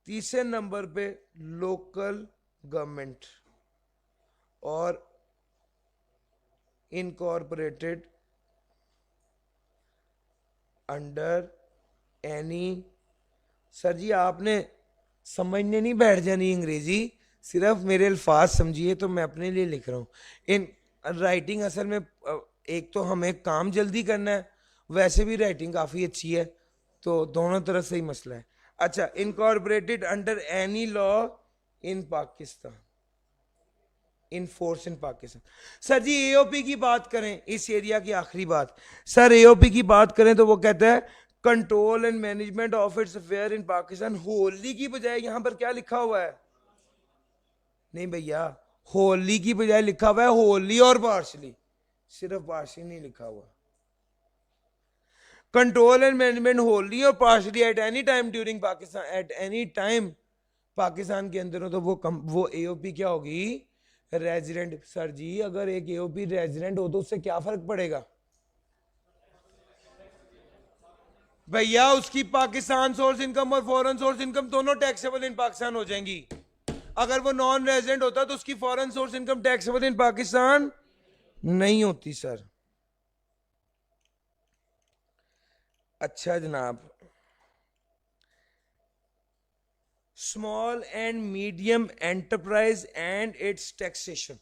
तीसरे नंबर पे लोकल गवर्नमेंट और इनकॉर्पोरेटेड अंडर एनी। सर जी आपने समझने नहीं बैठ जानी अंग्रेजी, सिर्फ मेरे अल्फाज समझिए, तो मैं अपने लिए लिख रहा हूँ। इन राइटिंग असल में एक तो हमें काम जल्दी करना है, वैसे भी राइटिंग काफ़ी अच्छी है, तो दोनों तरफ से ही मसला है। अच्छा, incorporated under any law in Pakistan, in force in Pakistan. Sir जी एओपी की बात करें, इस एरिया की आखिरी बात, सर एओपी की बात करें तो वो कहता है control and management of its affair in Pakistan, wholly की बजाय यहां पर क्या लिखा हुआ है? नहीं भैया, होली की बजाय लिखा हुआ है होली और पार्शली, सिर्फ पार्शली नहीं लिखा हुआ। कंट्रोल एंड मैनेजमेंट होली और partially at any time during Pakistan, at any time Pakistan के अंदर हो तो वो एओपी क्या होगी? रेजिडेंट। सर जी अगर एक एओपी रेजिडेंट हो तो उससे क्या फर्क पड़ेगा भैया? उसकी पाकिस्तान सोर्स इनकम और फॉरेन सोर्स इनकम दोनों टैक्सेबल इन पाकिस्तान हो जाएंगी। अगर वो नॉन रेजिडेंट होता तो उसकी foreign source income taxable in Pakistan नहीं होती सर। अच्छा जनाब, small and medium enterprise and it's taxation.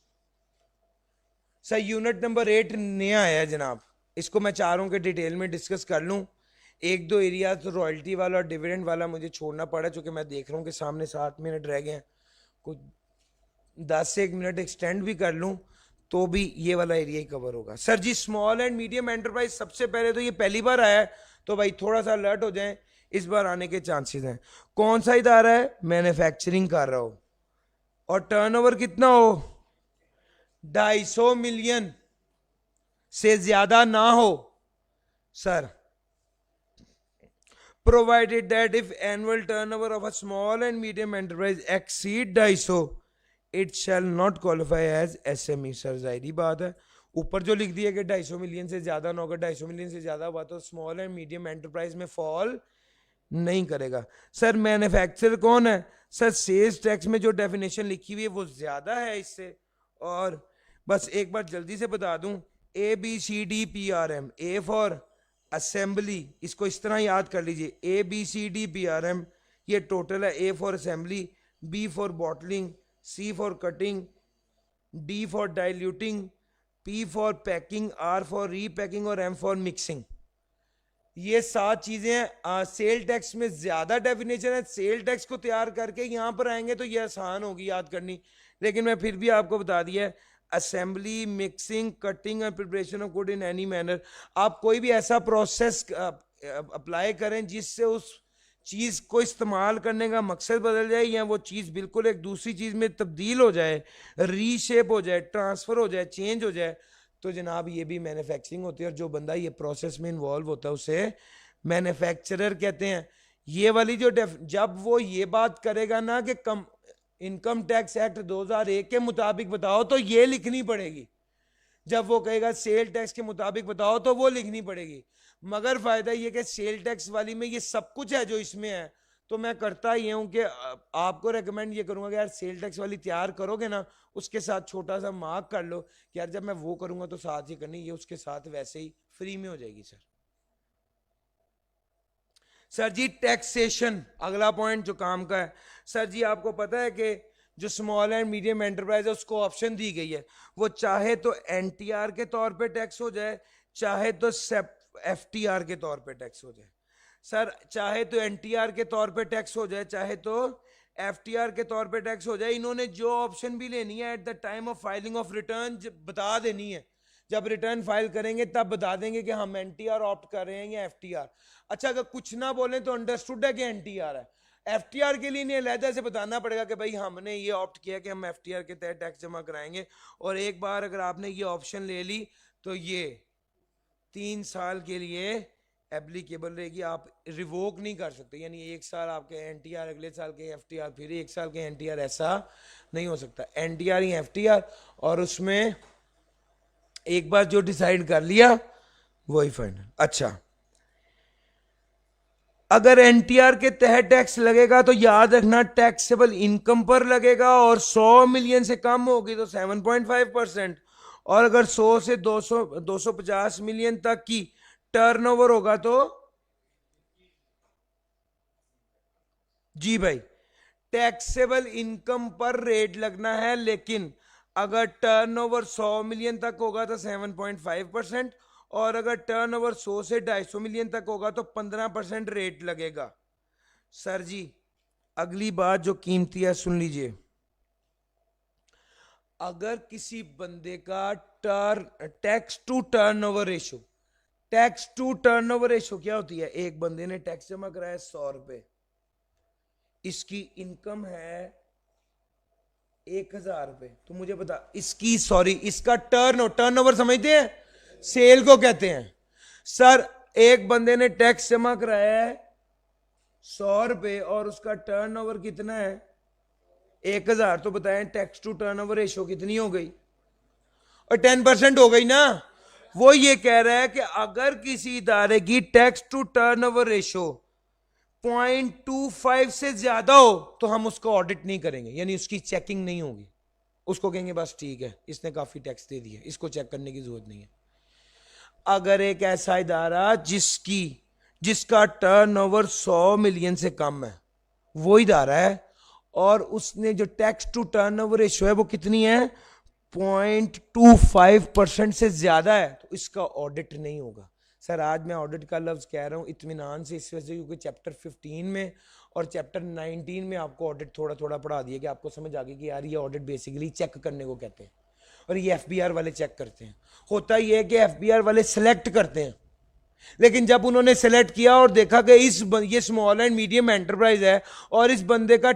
Sir unit number 8 नया आया है जनाब, इसको मैं चारों के डिटेल में डिस्कस कर लूं। एक दो एरिया तो रॉयल्टी वाला और डिविडेंड वाला मुझे छोड़ना पड़ा, चूंकि मैं देख रहा हूं कि सामने 7 मिनट रह गए हैं, कुछ 10 से 1 मिनट एक्सटेंड भी कर लूं तो भी ये वाला एरिया ही कवर होगा। सर जी स्मॉल एंड मीडियम एंटरप्राइज, सबसे पहले तो ये पहली बार आया है तो भाई थोड़ा सा अलर्ट हो जाएं, इस बार आने के चांसेस हैं। कौन सा इदारा है? मैन्युफैक्चरिंग कर रहा हो और टर्नओवर कितना हो? 250 मिलियन से ज्यादा ना हो sir. Provided that if annual turnover of a small and medium enterprise exceed 250, it shall not qualify as SME। Sir जाहिर बात है, ऊपर जो लिख दिया कि 250 मिलियन से ज्यादा ना होगा, 250 मिलियन से ज्यादा हुआ तो स्मॉल एंड मीडियम एंटरप्राइज में फॉल नहीं करेगा। सर मैन्युफैक्चरर कौन है? सर सेल्स टैक्स में जो डेफिनेशन लिखी हुई है वो ज्यादा है इससे। और बस एक बार जल्दी से बता दूं, ABCDPRM, ए फॉर असेंबली, इसको इस तरह याद कर लीजिए, ABCDPRM, ये टोटल है। A for assembly, B for bottling, C for cutting, D for diluting, P for packing, R for repacking और एम फॉर मिक्सिंग। ये 7 चीजें हैं। सेल टैक्स में ज्यादा डेफिनेशन है, सेल टैक्स को तैयार करके यहां पर आएंगे तो ये आसान होगी याद करनी, लेकिन मैं फिर भी आपको बता दिया है, assembly, mixing, cutting and preparation of good in any manner. आप कोई भी ऐसा प्रोसेस अप्लाई करें जिससे उस चीज को इस्तेमाल करने का मकसद बदल जाए या वो चीज बिल्कुल एक दूसरी चीज में तब्दील हो जाए, रीशेप हो जाए, ट्रांसफर हो जाए, चेंज हो जाए, तो जनाब ये भी मैन्युफैक्चरिंग होती है। और जो बंदा ये प्रोसेस में इन्वॉल्व होता है उसे मैन्युफैक्चरर कहते हैं। ये वाली जो जब वो ये बात करेगा ना कि कम इनकम टैक्स एक्ट 2001 के मुताबिक बताओ तो ये लिखनी पड़ेगी, जब वो कहेगा सेल टैक्स के मुताबिक बताओ तो वो लिखनी पड़ेगी। मगर फायदा ये कि सेल टैक्स वाली में ये सब कुछ है जो इसमें है, तो मैं करता ही हूं कि आपको रेकमेंड ये करूंगा कि यार सेल टैक्स वाली तैयार करोगे ना, उसके साथ छोटा सा मार्क कर लो कि यार जब मैं वो करूंगा तो साथ ही करनी, ये उसके साथ वैसे ही फ्री में हो जाएगी। सर जी टैक्सेशन अगला पॉइंट जो काम का है। सर जी आपको पता है कि जो स्मॉल एंड मीडियम एंटरप्राइज है उसको ऑप्शन दी गई है, वो चाहे तो एनटीआर के तौर पे टैक्स हो जाए, चाहे तो एफटीआर के तौर पे टैक्स हो जाए। सर चाहे तो एनटीआर के तौर पे टैक्स हो जाए, चाहे तो एफटीआर के तौर पे टैक्स हो जाए। इन्होंने जो ऑप्शन भी लेनी है at the time of filing of return बता देनी है, जब रिटर्न फाइल करेंगे तब बता देंगे कि हम एनटीआर ऑप्ट कर रहे हैं या एफटीआर। अच्छा अगर कुछ ना बोले तो अंडरस्टूड है कि एनटीआर है, एफटीआर के लिए इन्हें अलहदा से बताना पड़ेगा कि भाई हमने ये ऑप्ट किया कि हम एफटीआर के तहत टैक्स जमा कराएंगे। और एक बार अगर आपने ये ऑप्शन ले ली तो ये 3 साल के लिए एप्लीकेबल रहेगी, आप रिवोक नहीं कर सकते। यानी 1 साल आपके एनटीआर, अगले साल के एफटीआर, फिर 1 साल के एनटीआर, ऐसा नहीं हो सकता। एनटीआर ही एफटीआर, और उसमें एक बार जो डिसाइड कर लिया वही फाइनल। अच्छा अगर एनटीआर के तहत टैक्स लगेगा तो याद रखना टैक्सेबल इनकम पर लगेगा, और 100 मिलियन से कम होगी तो 7.5%, और अगर 100 से 250 मिलियन तक की टर्नओवर होगा तो जी भाई टैक्सेबल इनकम पर रेट लगना है। लेकिन अगर टर्नओवर 100 मिलियन तक होगा तो 7.5%, और अगर टर्नओवर 100 से 250 मिलियन तक होगा तो 15% रेट लगेगा। सर जी अगली बात जो कीमती है सुन लीजिए, अगर किसी बंदे का tax to turnover ratio tax to turnover ratio क्या होती है? एक बंदे ने टैक्स जमा कराया 100 रुपए, इसकी इनकम है 1000 रुपए, तो मुझे बता इसका टर्नओवर समझते हैं? सेल को कहते हैं। सर एक बंदे ने टैक्स जमा कराया है 100 रुपए और उसका टर्नओवर कितना है? 1000, तो बताएं टैक्स टू टर्नओवर रेशो कितनी हो गई? और 10% हो गई ना। वो ये कह रहा है कि अगर किसी इदारे की टैक्स टू टर्नओवर रेशो 0.25 से ज्यादा हो तो हम उसको ऑडिट नहीं करेंगे, यानी उसकी चेकिंग नहीं होगी। उसको कहेंगे बस ठीक है, इसने काफी टैक्स दे दिया, इसको चेक करने की जरूरत नहीं है। अगर एक ऐसा इदारा जिसका टर्नओवर 100 मिलियन से कम है, वो इदारा है और उसने जो टैक्स टू टर्नओवर रेशो है वो कितनी है? 0.25% से ज्यादा है, तो इसका ऑडिट नहीं होगा। सर आज मैं ऑडिट का लफ्ज कह रहा हूं इत्मीनान से, इस वजह से क्योंकि चैप्टर 15 में और चैप्टर 19 में आपको ऑडिट थोड़ा थोड़ा पढ़ा दिया कि आपको समझ आ गई कि यार ये ऑडिट बेसिकली चेक करने को कहते हैं और ये एफबीआर वाले चेक करते हैं। होता ये है कि एफबीआर वाले सिलेक्ट करते हैं, लेकिन जब उन्होंने सेलेक्ट किया और देखा कि ये स्मॉल एंड मीडियम एंटरप्राइज है और इस बंदे का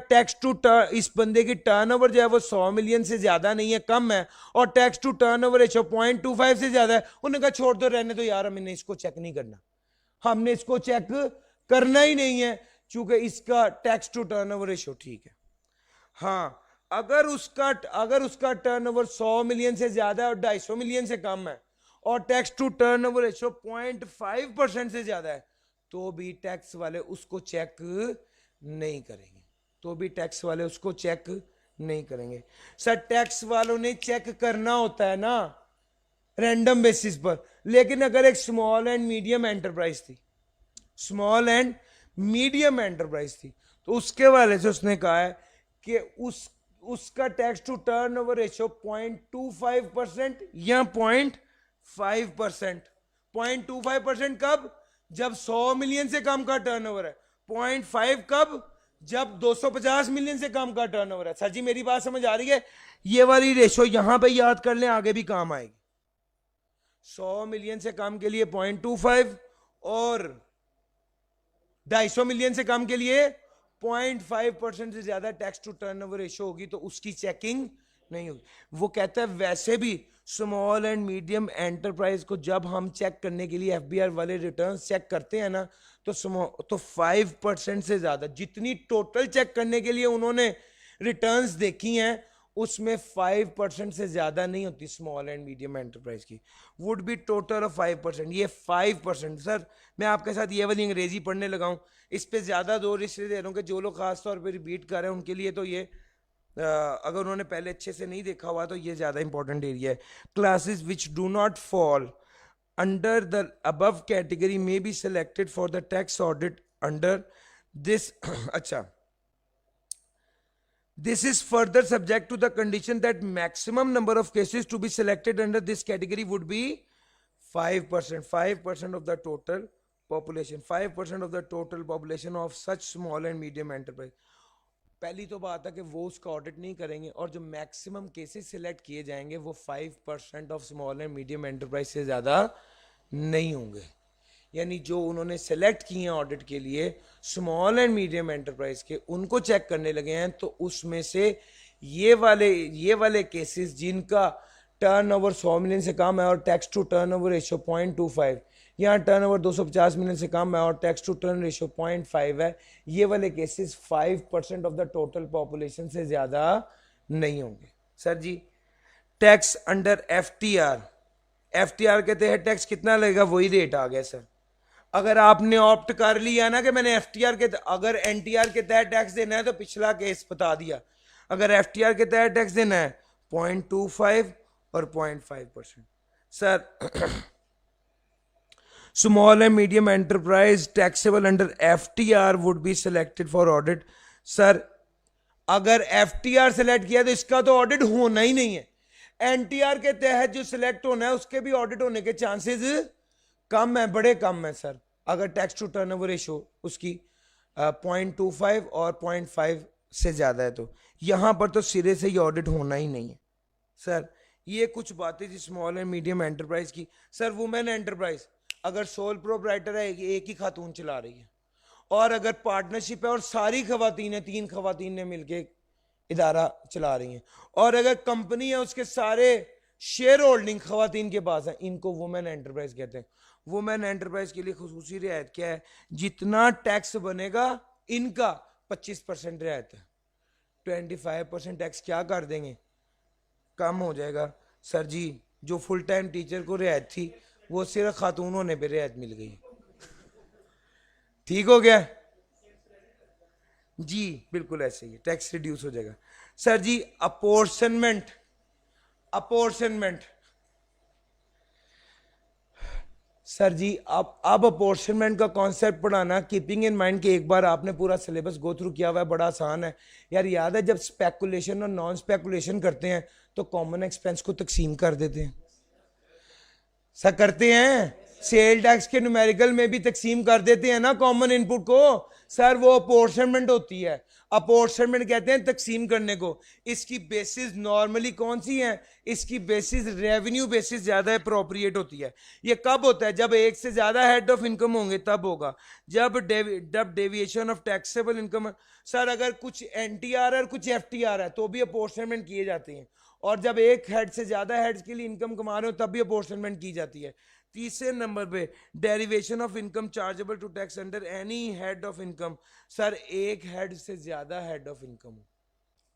इस बंदे की टर्नओवर जो है वो 100 मिलियन से ज्यादा नहीं है, कम है, और टैक्स टू टर्नओवर रेशो 0.25 से ज्यादा है, उन्होंने कहा छोड़ दो, रहने दो यार, हमने इसको चेक नहीं करना, हमने इसको चेक करना ही नहीं है क्योंकि इसका टैक्स टू टर्नओवर रेशो ठीक है। हाँ, अगर उसका टर्नओवर 100 मिलियन से ज्यादा है और 250 मिलियन से कम है और टैक्स टू टर्नओवर रेशो 0.5% से ज्यादा है, तो भी टैक्स वाले उसको चेक नहीं करेंगे। सर टैक्स वालों ने चेक करना होता है ना रैंडम बेसिस पर, लेकिन अगर एक स्मॉल एंड मीडियम एंटरप्राइज थी तो उसके वाले से उसने कहा है कि उसका टैक्स टू टर्नओवर रेशो 0.25% या 0.5%। 0.25% कब? जब 100 मिलियन से कम का टर्नओवर है। 0.5 कब? जब 250 मिलियन से कम का टर्नओवर है। सर जी मेरी बात समझ आ रही है? ये वाली रेशो यहां पे याद कर लें, आगे भी काम आएगी। 100 मिलियन से कम के लिए 0.25 और 250 मिलियन से कम के लिए 0.5% से ज्यादा टैक्स टू टर्नओवर रेशो होगी तो उसकी चेकिंग नहीं होगी। वो कहता है वैसे भी स्मॉल एंड मीडियम एंटरप्राइज को जब हम चेक करने के लिए एफबीआर वाले रिटर्न चेक करते हैं ना, तो 5% से ज्यादा जितनी टोटल चेक करने के लिए उन्होंने रिटर्न्स देखी हैं उसमें 5% से ज्यादा नहीं होती स्मॉल एंड मीडियम एंटरप्राइज की, वुड बी टोटल ऑफ 5%। ये 5%। सर मैं आपके साथ ये वाली अंग्रेजी पढ़ने लगा हूं, इस पे ज्यादा जोर इसलिए दे रहा हूं कि जो लोग खास तौर पे रिपीट कर रहे हैं उनके लिए तो ये अगर उन्होंने पहले अच्छे से नहीं देखा हुआ तो ये ज्यादा इंपॉर्टेंट एरिया है। Classes which do not fall under the above category may be selected for the tax audit under this अच्छा, this is further subject to the condition that maximum number of cases to be selected under this category would be 5%. 5% of the total population, 5% of the total population of such small and medium enterprise. पहली तो बात है कि वो उसका audit नहीं करेंगे और जो मैक्सिमम केसेस सिलेक्ट किए जाएंगे वो 5% of small and medium enterprise से ज्यादा नहीं होंगे। यानी जो उन्होंने सेलेक्ट किए हैं ऑडिट के लिए स्मॉल एंड मीडियम एंटरप्राइज के, उनको चेक करने लगे हैं, तो उसमें से ये वाले केसेस जिनका टर्नओवर 100 मिलियन से कम है और टैक्स टू टर्नओवर रेशियो 0.25, यहाँ टर्नओवर 250 मिलियन से कम है और टैक्स टू टर्न रेशियो 0.5 है, ये वाले cases 5% of the total population से ज्यादा नहीं होंगे। सर जी टैक्स अंडर एफटीआर के तहत टैक्स कितना लगेगा? वही रेट आ गया सर। अगर आपने ऑप्ट कर लिया ना कि मैंने एफटीआर के अगर एनटीआर के तहत टैक्स देना है तो पिछला केस बता दिया, अगर एफटीआर के तहत टैक्स देना है 0.25 और 0.5%। Sir small and medium enterprise taxable under FTR would be selected for audit. Sir अगर एफटीआर सिलेक्ट किया तो इसका तो ऑडिट होना ही नहीं है। एनटीआर के तहत जो सिलेक्ट होना है उसके भी ऑडिट होने के चांसेस कम है, बड़े कम है सर, अगर टैक्स टू टर्नओवर रेशियो उसकी 0.25 और 0.5 से ज्यादा है तो यहां पर तो सिरे से ये ऑडिट होना ही नहीं है। सर ये कुछ बातें थी स्मॉल एंड मीडियम एंटरप्राइज की। सर वुमेन एंटरप्राइज, अगर सोल प्रोप्राइटर है, एक ही खातून चला रही है, और अगर पार्टनरशिप है और सारी खवातीन है, 3 खवातीन ने मिलके इदारा चला रही हैं, और अगर कंपनी है उसके सारे शेयर होल्डिंग खवातीन के पास है, इनको वुमेन एंटरप्राइज कहते हैं। वुमेन एंटरप्राइज के लिए खुसूसी रियायत क्या है? जितना टैक्स बनेगा इनका 25% रियायत है, 25% टैक्स क्या कर देंगे, कम हो जाएगा। सर जी जो फुल टाइम टीचर को रियायत थी वो सिर्फ खातून होने पे रियायत मिल गई, ठीक हो गया जी, बिल्कुल ऐसे ही टैक्स रिड्यूस हो जाएगा। सर जी अपोर्शनमेंट, अपोर्शनमेंट सर जी अब अपोर्शनमेंट का कॉन्सेप्ट पढ़ाना, कीपिंग इन माइंड कि एक बार आपने पूरा सिलेबस गो थ्रू किया हुआ है, बड़ा आसान है यार। याद है जब स्पेकुलेशन और नॉन स्पेकुलेशन करते हैं तो कॉमन एक्सपेंस को तकसीम कर देते हैं, सर करते हैं। सेल टैक्स के न्यूमेरिकल में भी तकसीम कर देते हैं ना कॉमन इनपुट को, सर वो अपोर्शनमेंट होती है। अपोर्शनमेंट कहते हैं तकसीम करने को। इसकी बेसिस नॉर्मली कौन सी है? इसकी बेसिस रेवेन्यू बेसिस ज्यादा अप्रोप्रिएट होती है। ये कब होता है? जब एक से ज्यादा हेड ऑफ इनकम होंगे तब होगा। जब deviation of taxable income, sir अगर कुछ एनटीआर और कुछ एफटीआर है तो भी अपोर्शनमेंट किए जाते हैं, और जब एक हेड से ज्यादा हेड्स के लिए इनकम कमा रहे हो तब भी अपोर्शनमेंट की जाती है। तीसरे नंबर पे derivation of income chargeable to tax under any head of income. Sir एक हेड से ज्यादा हेड ऑफ इनकम हो,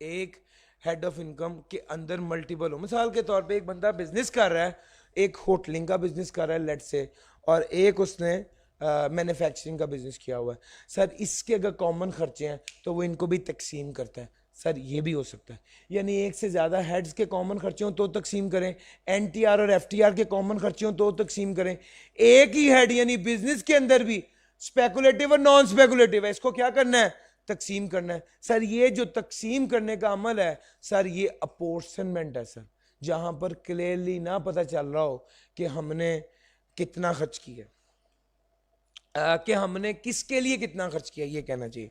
एक हेड ऑफ इनकम के अंदर मल्टीपल हो। मिसाल के तौर पे एक बंदा बिजनेस कर रहा है, एक होटलिंग का बिजनेस कर रहा है लेट से, और एक उसने मैन्युफैक्चरिंग का बिजनेस किया हुआ है। सर इसके अगर कॉमन खर्चे हैं तो वो इनको भी तकसीम करता है। सर ये भी हो सकता है, यानी एक से ज्यादा हेड्स के कॉमन खर्चे हो तो तकसीम करें, एनटीआर और एफटीआर के कॉमन खर्चे हो तो तकसीम करें। एक ही हेड यानी बिजनेस के अंदर भी स्पेकुलेटिव और नॉन स्पेकुलेटिव है, इसको क्या करना है? तकसीम करना है। सर ये जो तकसीम करने का अमल है सर ये अपोर्शनमेंट है सर, जहां पर क्लियरली ना पता चल रहा हो कि हमने कितना खर्च किया, कि हमने किसके लिए कितना खर्च किया, ये कहना चाहिए।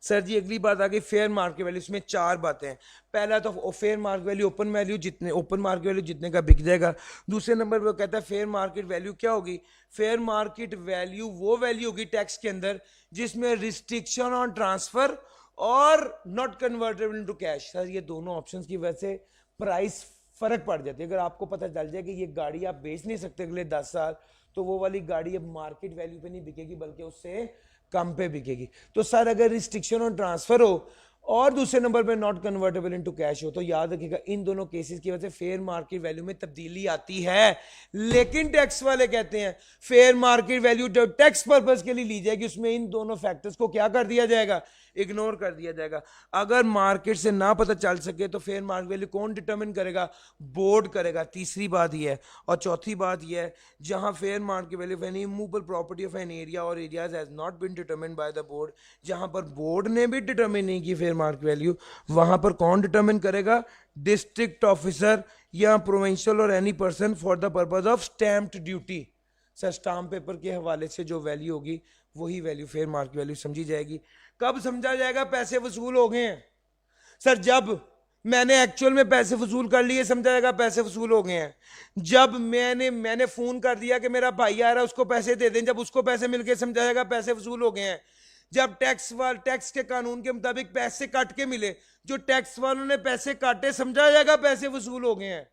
सर जी अगली बात आ गई फेयर मार्केट वैल्यू। इसमें 4 बातें हैं। पहला तो fair market value, open value जितने, ओपन मार्केट वैल्यू जितने का बिक जाएगा। दूसरे नंबर पर कहता है फेयर मार्केट वैल्यू क्या होगी? फेयर मार्केट वैल्यू वो वैल्यू होगी टैक्स के अंदर जिसमें रिस्ट्रिक्शन ऑन ट्रांसफर और not convertible into cash. Sir ये दोनों ऑप्शंस की वजह से प्राइस फर्क पड़ जाती है। अगर आपको पता चल जाए कि ये गाड़ी आप बेच नहीं सकते अगले 10 साल, तो वो वाली गाड़ी अब मार्केट वैल्यू पे नहीं बिकेगी बल्कि उससे कम पे बिकेगी। तो सर अगर रिस्ट्रिक्शन और ट्रांसफर हो और दूसरे नंबर पे नॉट कन्वर्टेबल इनटू कैश हो तो याद रखिएगा इन दोनों केसेस की वजह से फेयर मार्केट वैल्यू में तब्दीली आती है। लेकिन टैक्स वाले कहते हैं फेयर मार्केट वैल्यू जो टैक्स पर्पस के लिए ली जाएगी उसमें इन दोनों फैक्टर्स को क्या कर दिया जाएगा? इग्नोर कर दिया जाएगा। अगर मार्केट से ना पता चल सके तो फेयर मार्केट वैल्यू कौन डिटरमिन करेगा? बोर्ड करेगा। तीसरी बात यह है। और चौथी बात यह है जहां fair market value of any movable property of an area और areas has not been determined by the board, जहां पर बोर्ड ने भी डिटरमिन नहीं की फेयर मार्केट वैल्यू, वहां पर कौन डिटरमिन करेगा? डिस्ट्रिक्ट ऑफिसर या प्रोविंशियल और any person for the purpose of stamped duty. Sir stamp paper के हवाले से जो वैल्यू होगी वही वैल्यू फेयर मार्केट वैल्यू समझी जाएगी। कब समझा जाएगा पैसे वसूल हो गए हैं? सर जब मैंने एक्चुअल में पैसे वसूल कर लिए समझा जाएगा पैसे वसूल हो गए हैं। जब मैंने फोन कर दिया कि मेरा भाई आ रहा है उसको पैसे दे दें, जब उसको पैसे मिल गए समझा जाएगा पैसे वसूल हो गए हैं। जब टैक्स के कानून के मुताबिक पैसे काट के मिले, जो टैक्स वालों ने पैसे काटे समझा जाएगा पैसे वसूल हो गए हैं।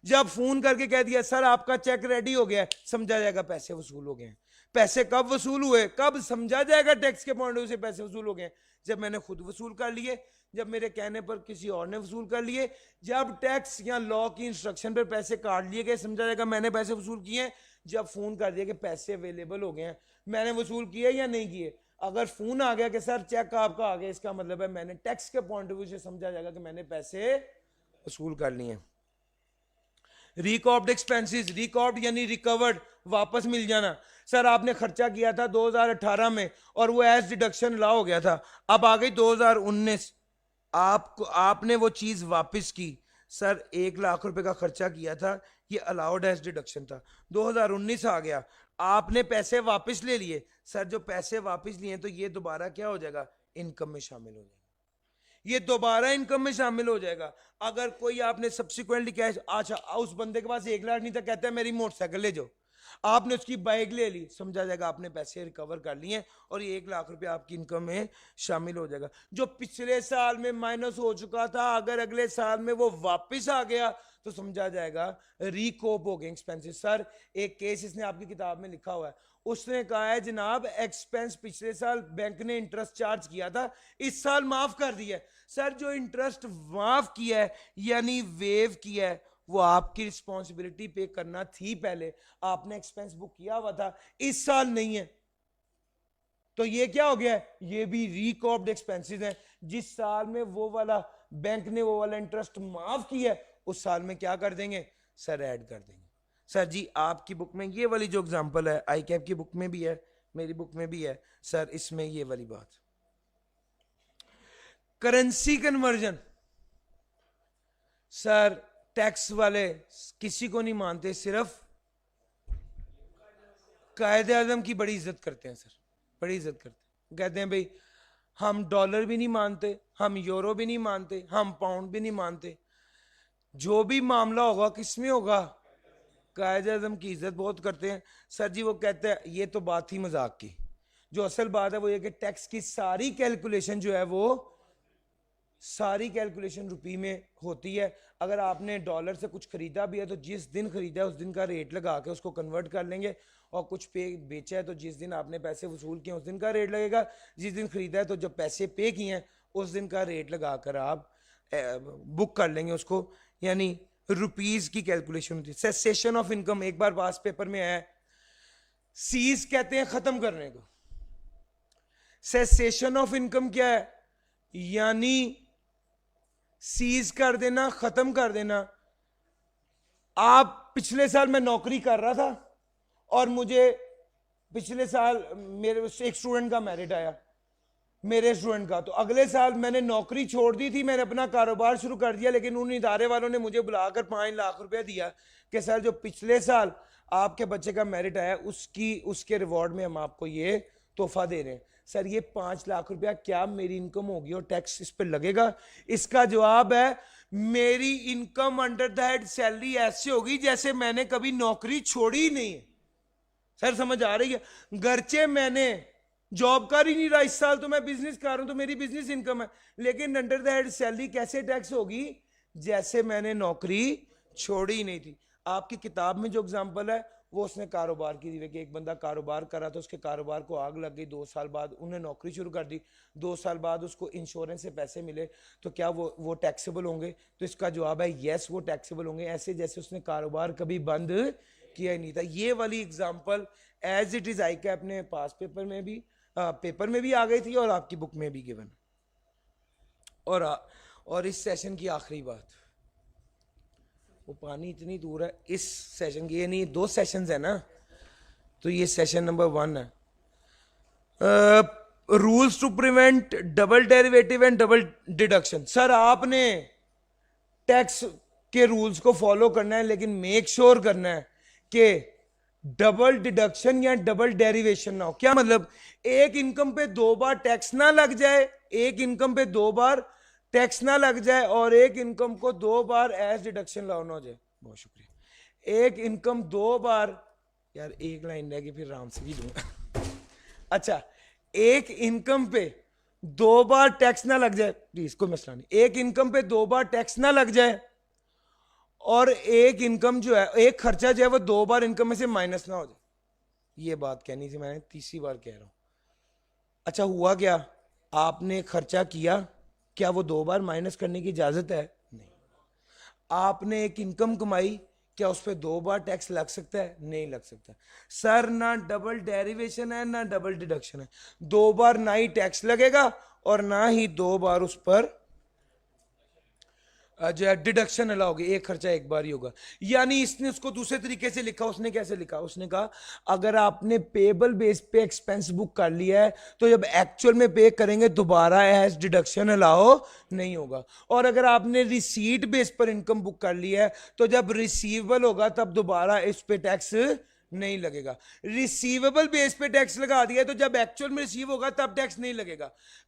जब फोन करके कह दिया सर आपका चेक रेडी हो गया, समझा जाएगा पैसे वसूल हो गए हैं। पैसे कब वसूल हुए, कब समझा जाएगा टैक्स के पॉइंट ऑफ व्यू से पैसे वसूल हो गए? जब मैंने खुद वसूल कर लिए, जब मेरे कहने पर किसी और ने वसूल कर लिए, जब टैक्स या लॉ की इंस्ट्रक्शन पर पैसे काट लिए गए समझा जाएगा मैंने पैसे वसूल किए। जब फोन कर दिया कि पैसे अवेलेबल हो गए हैं, मैंने वसूल किए या नहीं किए? अगर फोन आ गया कि सर चेक आपका आ गया, इसका मतलब है मैंने टैक्स के पॉइंट ऑफ व्यू से समझा जाएगा कि मैंने पैसे वसूल कर लिए। रिकॉर्ड एक्सपेंसेस, रिकॉर्ड यानी रिकवर्ड, वापस मिल जाना। सर आपने खर्चा किया था 2018 में और वो एज डिडक्शन ला हो गया था, अब आ गई 2019, आपने वो चीज वापस की। सर 1 लाख रुपए का खर्चा किया था, ये अलाउड एज डिडक्शन था, 2019 आ गया, आपने पैसे वापस ले लिए। सर जो पैसे वापस लिए तो ये दोबारा क्या हो जाएगा? इनकम में शामिल हो जाएगा, ये दोबारा इनकम में शामिल हो जाएगा। अगर कोई आपने सब्सिक्वेंटली कैश, अच्छा उस बंदे के पास 1 लाख नहीं था, कहता है मेरी मोटरसाइकिल ले जाओ, आपने उसकी बाइक ले ली, समझा जाएगा आपने पैसे रिकवर कर लिए और ये 1 लाख रुपया आपकी इनकम में शामिल हो जाएगा। जो पिछले साल में माइनस हो चुका था, अगर अगले साल में वो वापस आ गया तो समझा जाएगा रिकोप हो गए एक्सपेंसेस। सर एक केस इसने आपकी किताब में लिखा हुआ है, उसने कहा है जनाब एक्सपेंस पिछले साल बैंक ने इंटरेस्ट चार्ज किया था, इस साल माफ कर दिया है। सर जो इंटरेस्ट माफ किया है यानी वेव किया है, वो आपकी रिस्पॉन्सिबिलिटी पे करना थी, पहले आपने एक्सपेंस बुक किया हुआ था, इस साल नहीं है, तो ये क्या हो गया है, ये भी रिकॉर्ड एक्सपेंसेस हैं। जिस साल में वो वाला बैंक ने वो वाला इंटरेस्ट माफ किया है, उस साल में क्या कर देंगे सर, ऐड कर देंगे। सर जी आपकी बुक में ये वाली जो एग्जांपल है, आई कैप की बुक में भी है, मेरी बुक में भी है सर, इसमें ये वाली बात, करेंसी कन्वर्जन। सर टैक्स वाले किसी को नहीं मानते, सिर्फ कायदे आजम की बड़ी इज्जत करते हैं सर, बड़ी इज्जत करते हैं। कहते हैं भाई हम डॉलर भी नहीं मानते, हम यूरो भी नहीं मानते, हम पाउंड भी नहीं मानते, जो भी मामला होगा किसमें होगा, कायदे आजम की इज्जत बहुत करते हैं। सर जी वो कहते हैं ये तो बात ही मजाक की, जो असल बात है वो ये कि टैक्स की सारी कैलकुलेशन जो है वो सारी कैलकुलेशन रुपी में होती है। अगर आपने डॉलर से कुछ खरीदा भी है तो जिस दिन खरीदा है उस दिन का रेट लगा के उसको कन्वर्ट कर लेंगे, और कुछ बेचा है तो जिस दिन आपने पैसे वसूल किए उस दिन का रेट लगेगा, जिस दिन खरीदा है तो जब पैसे पे किए हैं उस दिन का रेट लगाकर आप बुक कर लेंगे उसको, यानी रुपीज की कैलकुलेशन होती है। सेसेशन ऑफ इनकम एक बार पास पेपर में है, सीज कहते हैं खत्म करने को। सेसेशन ऑफ इनकम क्या है, यानी सीज कर देना, खत्म कर देना। आप पिछले साल मैं नौकरी कर रहा था और मुझे पिछले साल मेरे एक स्टूडेंट का मेरिट आया, मेरे स्टूडेंट का, तो अगले साल मैंने नौकरी छोड़ दी थी, मैंने अपना कारोबार शुरू कर दिया, लेकिन उन इदारे वालों ने मुझे बुलाकर 5 लाख रुपया दिया कि सर जो पिछले साल आपके बच्चे का मेरिट आया उसके रिवॉर्ड में हम आपको ये तोहफा दे रहे हैं। सर ये 5 लाख रुपया क्या मेरी इनकम होगी और टैक्स इस पर लगेगा? इसका जवाब है मेरी income under the head salary ऐसे होगी जैसे मैंने कभी नौकरी छोड़ी ही नहीं है। सर समझ आ रही है? गर्चे मैंने जॉब कर ही नहीं रहा, इस साल तो मैं बिजनेस कर रहा हूं तो मेरी बिजनेस इनकम है, लेकिन अंडर द हेड सैलरी कैसे टैक्स होगी, जैसे मैंने नौकरी छोड़ी ही नहीं थी। आपकी किताब में जो एग्जांपल है वो उसने कारोबार की दी कि एक बंदा कारोबार कर रहा था, उसके कारोबार को आग लग गई, 2 साल बाद उन्हें नौकरी शुरू कर दी, 2 साल बाद उसको इंश्योरेंस से पैसे मिले, तो क्या वो टैक्सेबल होंगे? तो इसका जवाब है यस, वो टैक्सेबल होंगे, ऐसे जैसे उसने कारोबार कभी बंद किया ही नहीं था। ये वाली एग्जाम्पल एज इट इज आई के अपने पास पेपर में भी आ गई थी और आपकी बुक में भी गिवन। और इस सेशन की आखिरी बात, वो पानी इतनी दूर है इस सेशन की, ये नहीं 2 सेशंस है ना, तो ये सेशन नंबर 1 है, rules to prevent double derivative and double deduction. Sir आपने टैक्स के रूल्स को फॉलो करना है, लेकिन मेक श्योर करना है कि डबल डिडक्शन या डबल डेरिवेशन ना हो। क्या मतलब? एक इनकम पे 2 बार टैक्स ना लग जाए, एक इनकम पे 2 बार टैक्स ना लग जाए, और एक इनकम को 2 बार एज डिडक्शन लाओ ना हो जाए। बहुत शुक्रिया। एक इनकम 2 बार, यार एक लाइन रह गई फिर राम से भी दूंगा। अच्छा, एक इनकम पे 2 बार टैक्स ना लग जाए, प्लीज कोई मसला नहीं, एक इनकम पे 2 बार टैक्स ना लग जाए, और एक इनकम जो है, एक खर्चा जो है वो 2 बार इनकम में से माइनस ना हो जाए। ये बात कहनी थी, मैंने तीसरी बार कह रहा हूं। अच्छा हुआ क्या, आपने खर्चा किया, क्या वो 2 बार माइनस करने की इजाजत है? नहीं। आपने एक इनकम कमाई, क्या उस पर 2 बार टैक्स लग सकता है? नहीं लग सकता। सर ना डबल डेरिवेशन है ना डबल डिडक्शन है, 2 बार ना ही टैक्स लगेगा और ना ही 2 बार उस पर जो है डिडक्शन अलाउ होगी, एक खर्चा एक बार ही होगा। यानी इसने उसको दूसरे तरीके से लिखा, उसने कैसे लिखा, उसने कहा अगर आपने पेबल बेस पे एक्सपेंस बुक कर लिया है तो जब एक्चुअल में पे करेंगे दोबारा एज डिडक्शन अलाउ नहीं होगा, और अगर आपने रिसीट बेस पर इनकम बुक कर लिया है तो जब रिसीवेबल होगा तब दोबारा इस पे टैक्स नहीं लगेगा। रिसीवेबल बेस पे टैक्स लगा दिया तो जब एक्चुअल में रिसीव होगा तब टैक्स नहीं लगेगा।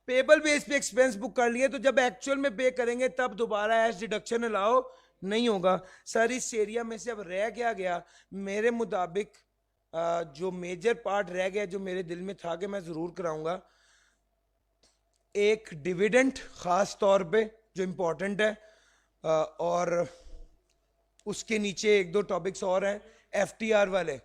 पेबल बेस पे एक्सपेंस बुक कर लिए तो जब एक्चुअल में पे करेंगे तब दोबारा एज डिडक्शन अलाउ नहीं होगा। सर इस एरिया में से अब रह क्या गया? मेरे मुताबिक जो मेजर पार्ट रह गया जो मेरे दिल में था कि मैं ज़रूर कराऊंगा, एक डिविडेंड ख़ास तौर पे जो इम्पोर्टेंट है, और उसके नीचे एक दो टॉपिक्स और हैं FTR वाले,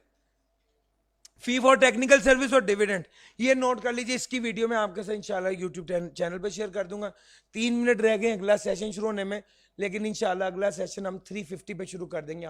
फी फॉर टेक्निकल सर्विस और डिविडेंड। ये नोट कर लीजिए, इसकी वीडियो मैं आपके साथ इंशाल्लाह यूट्यूब चैनल पे शेयर कर दूंगा। 3 मिनट रह गए अगला सेशन शुरू होने में, लेकिन इंशाल्लाह अगला सेशन हम 350 पे शुरू कर देंगे।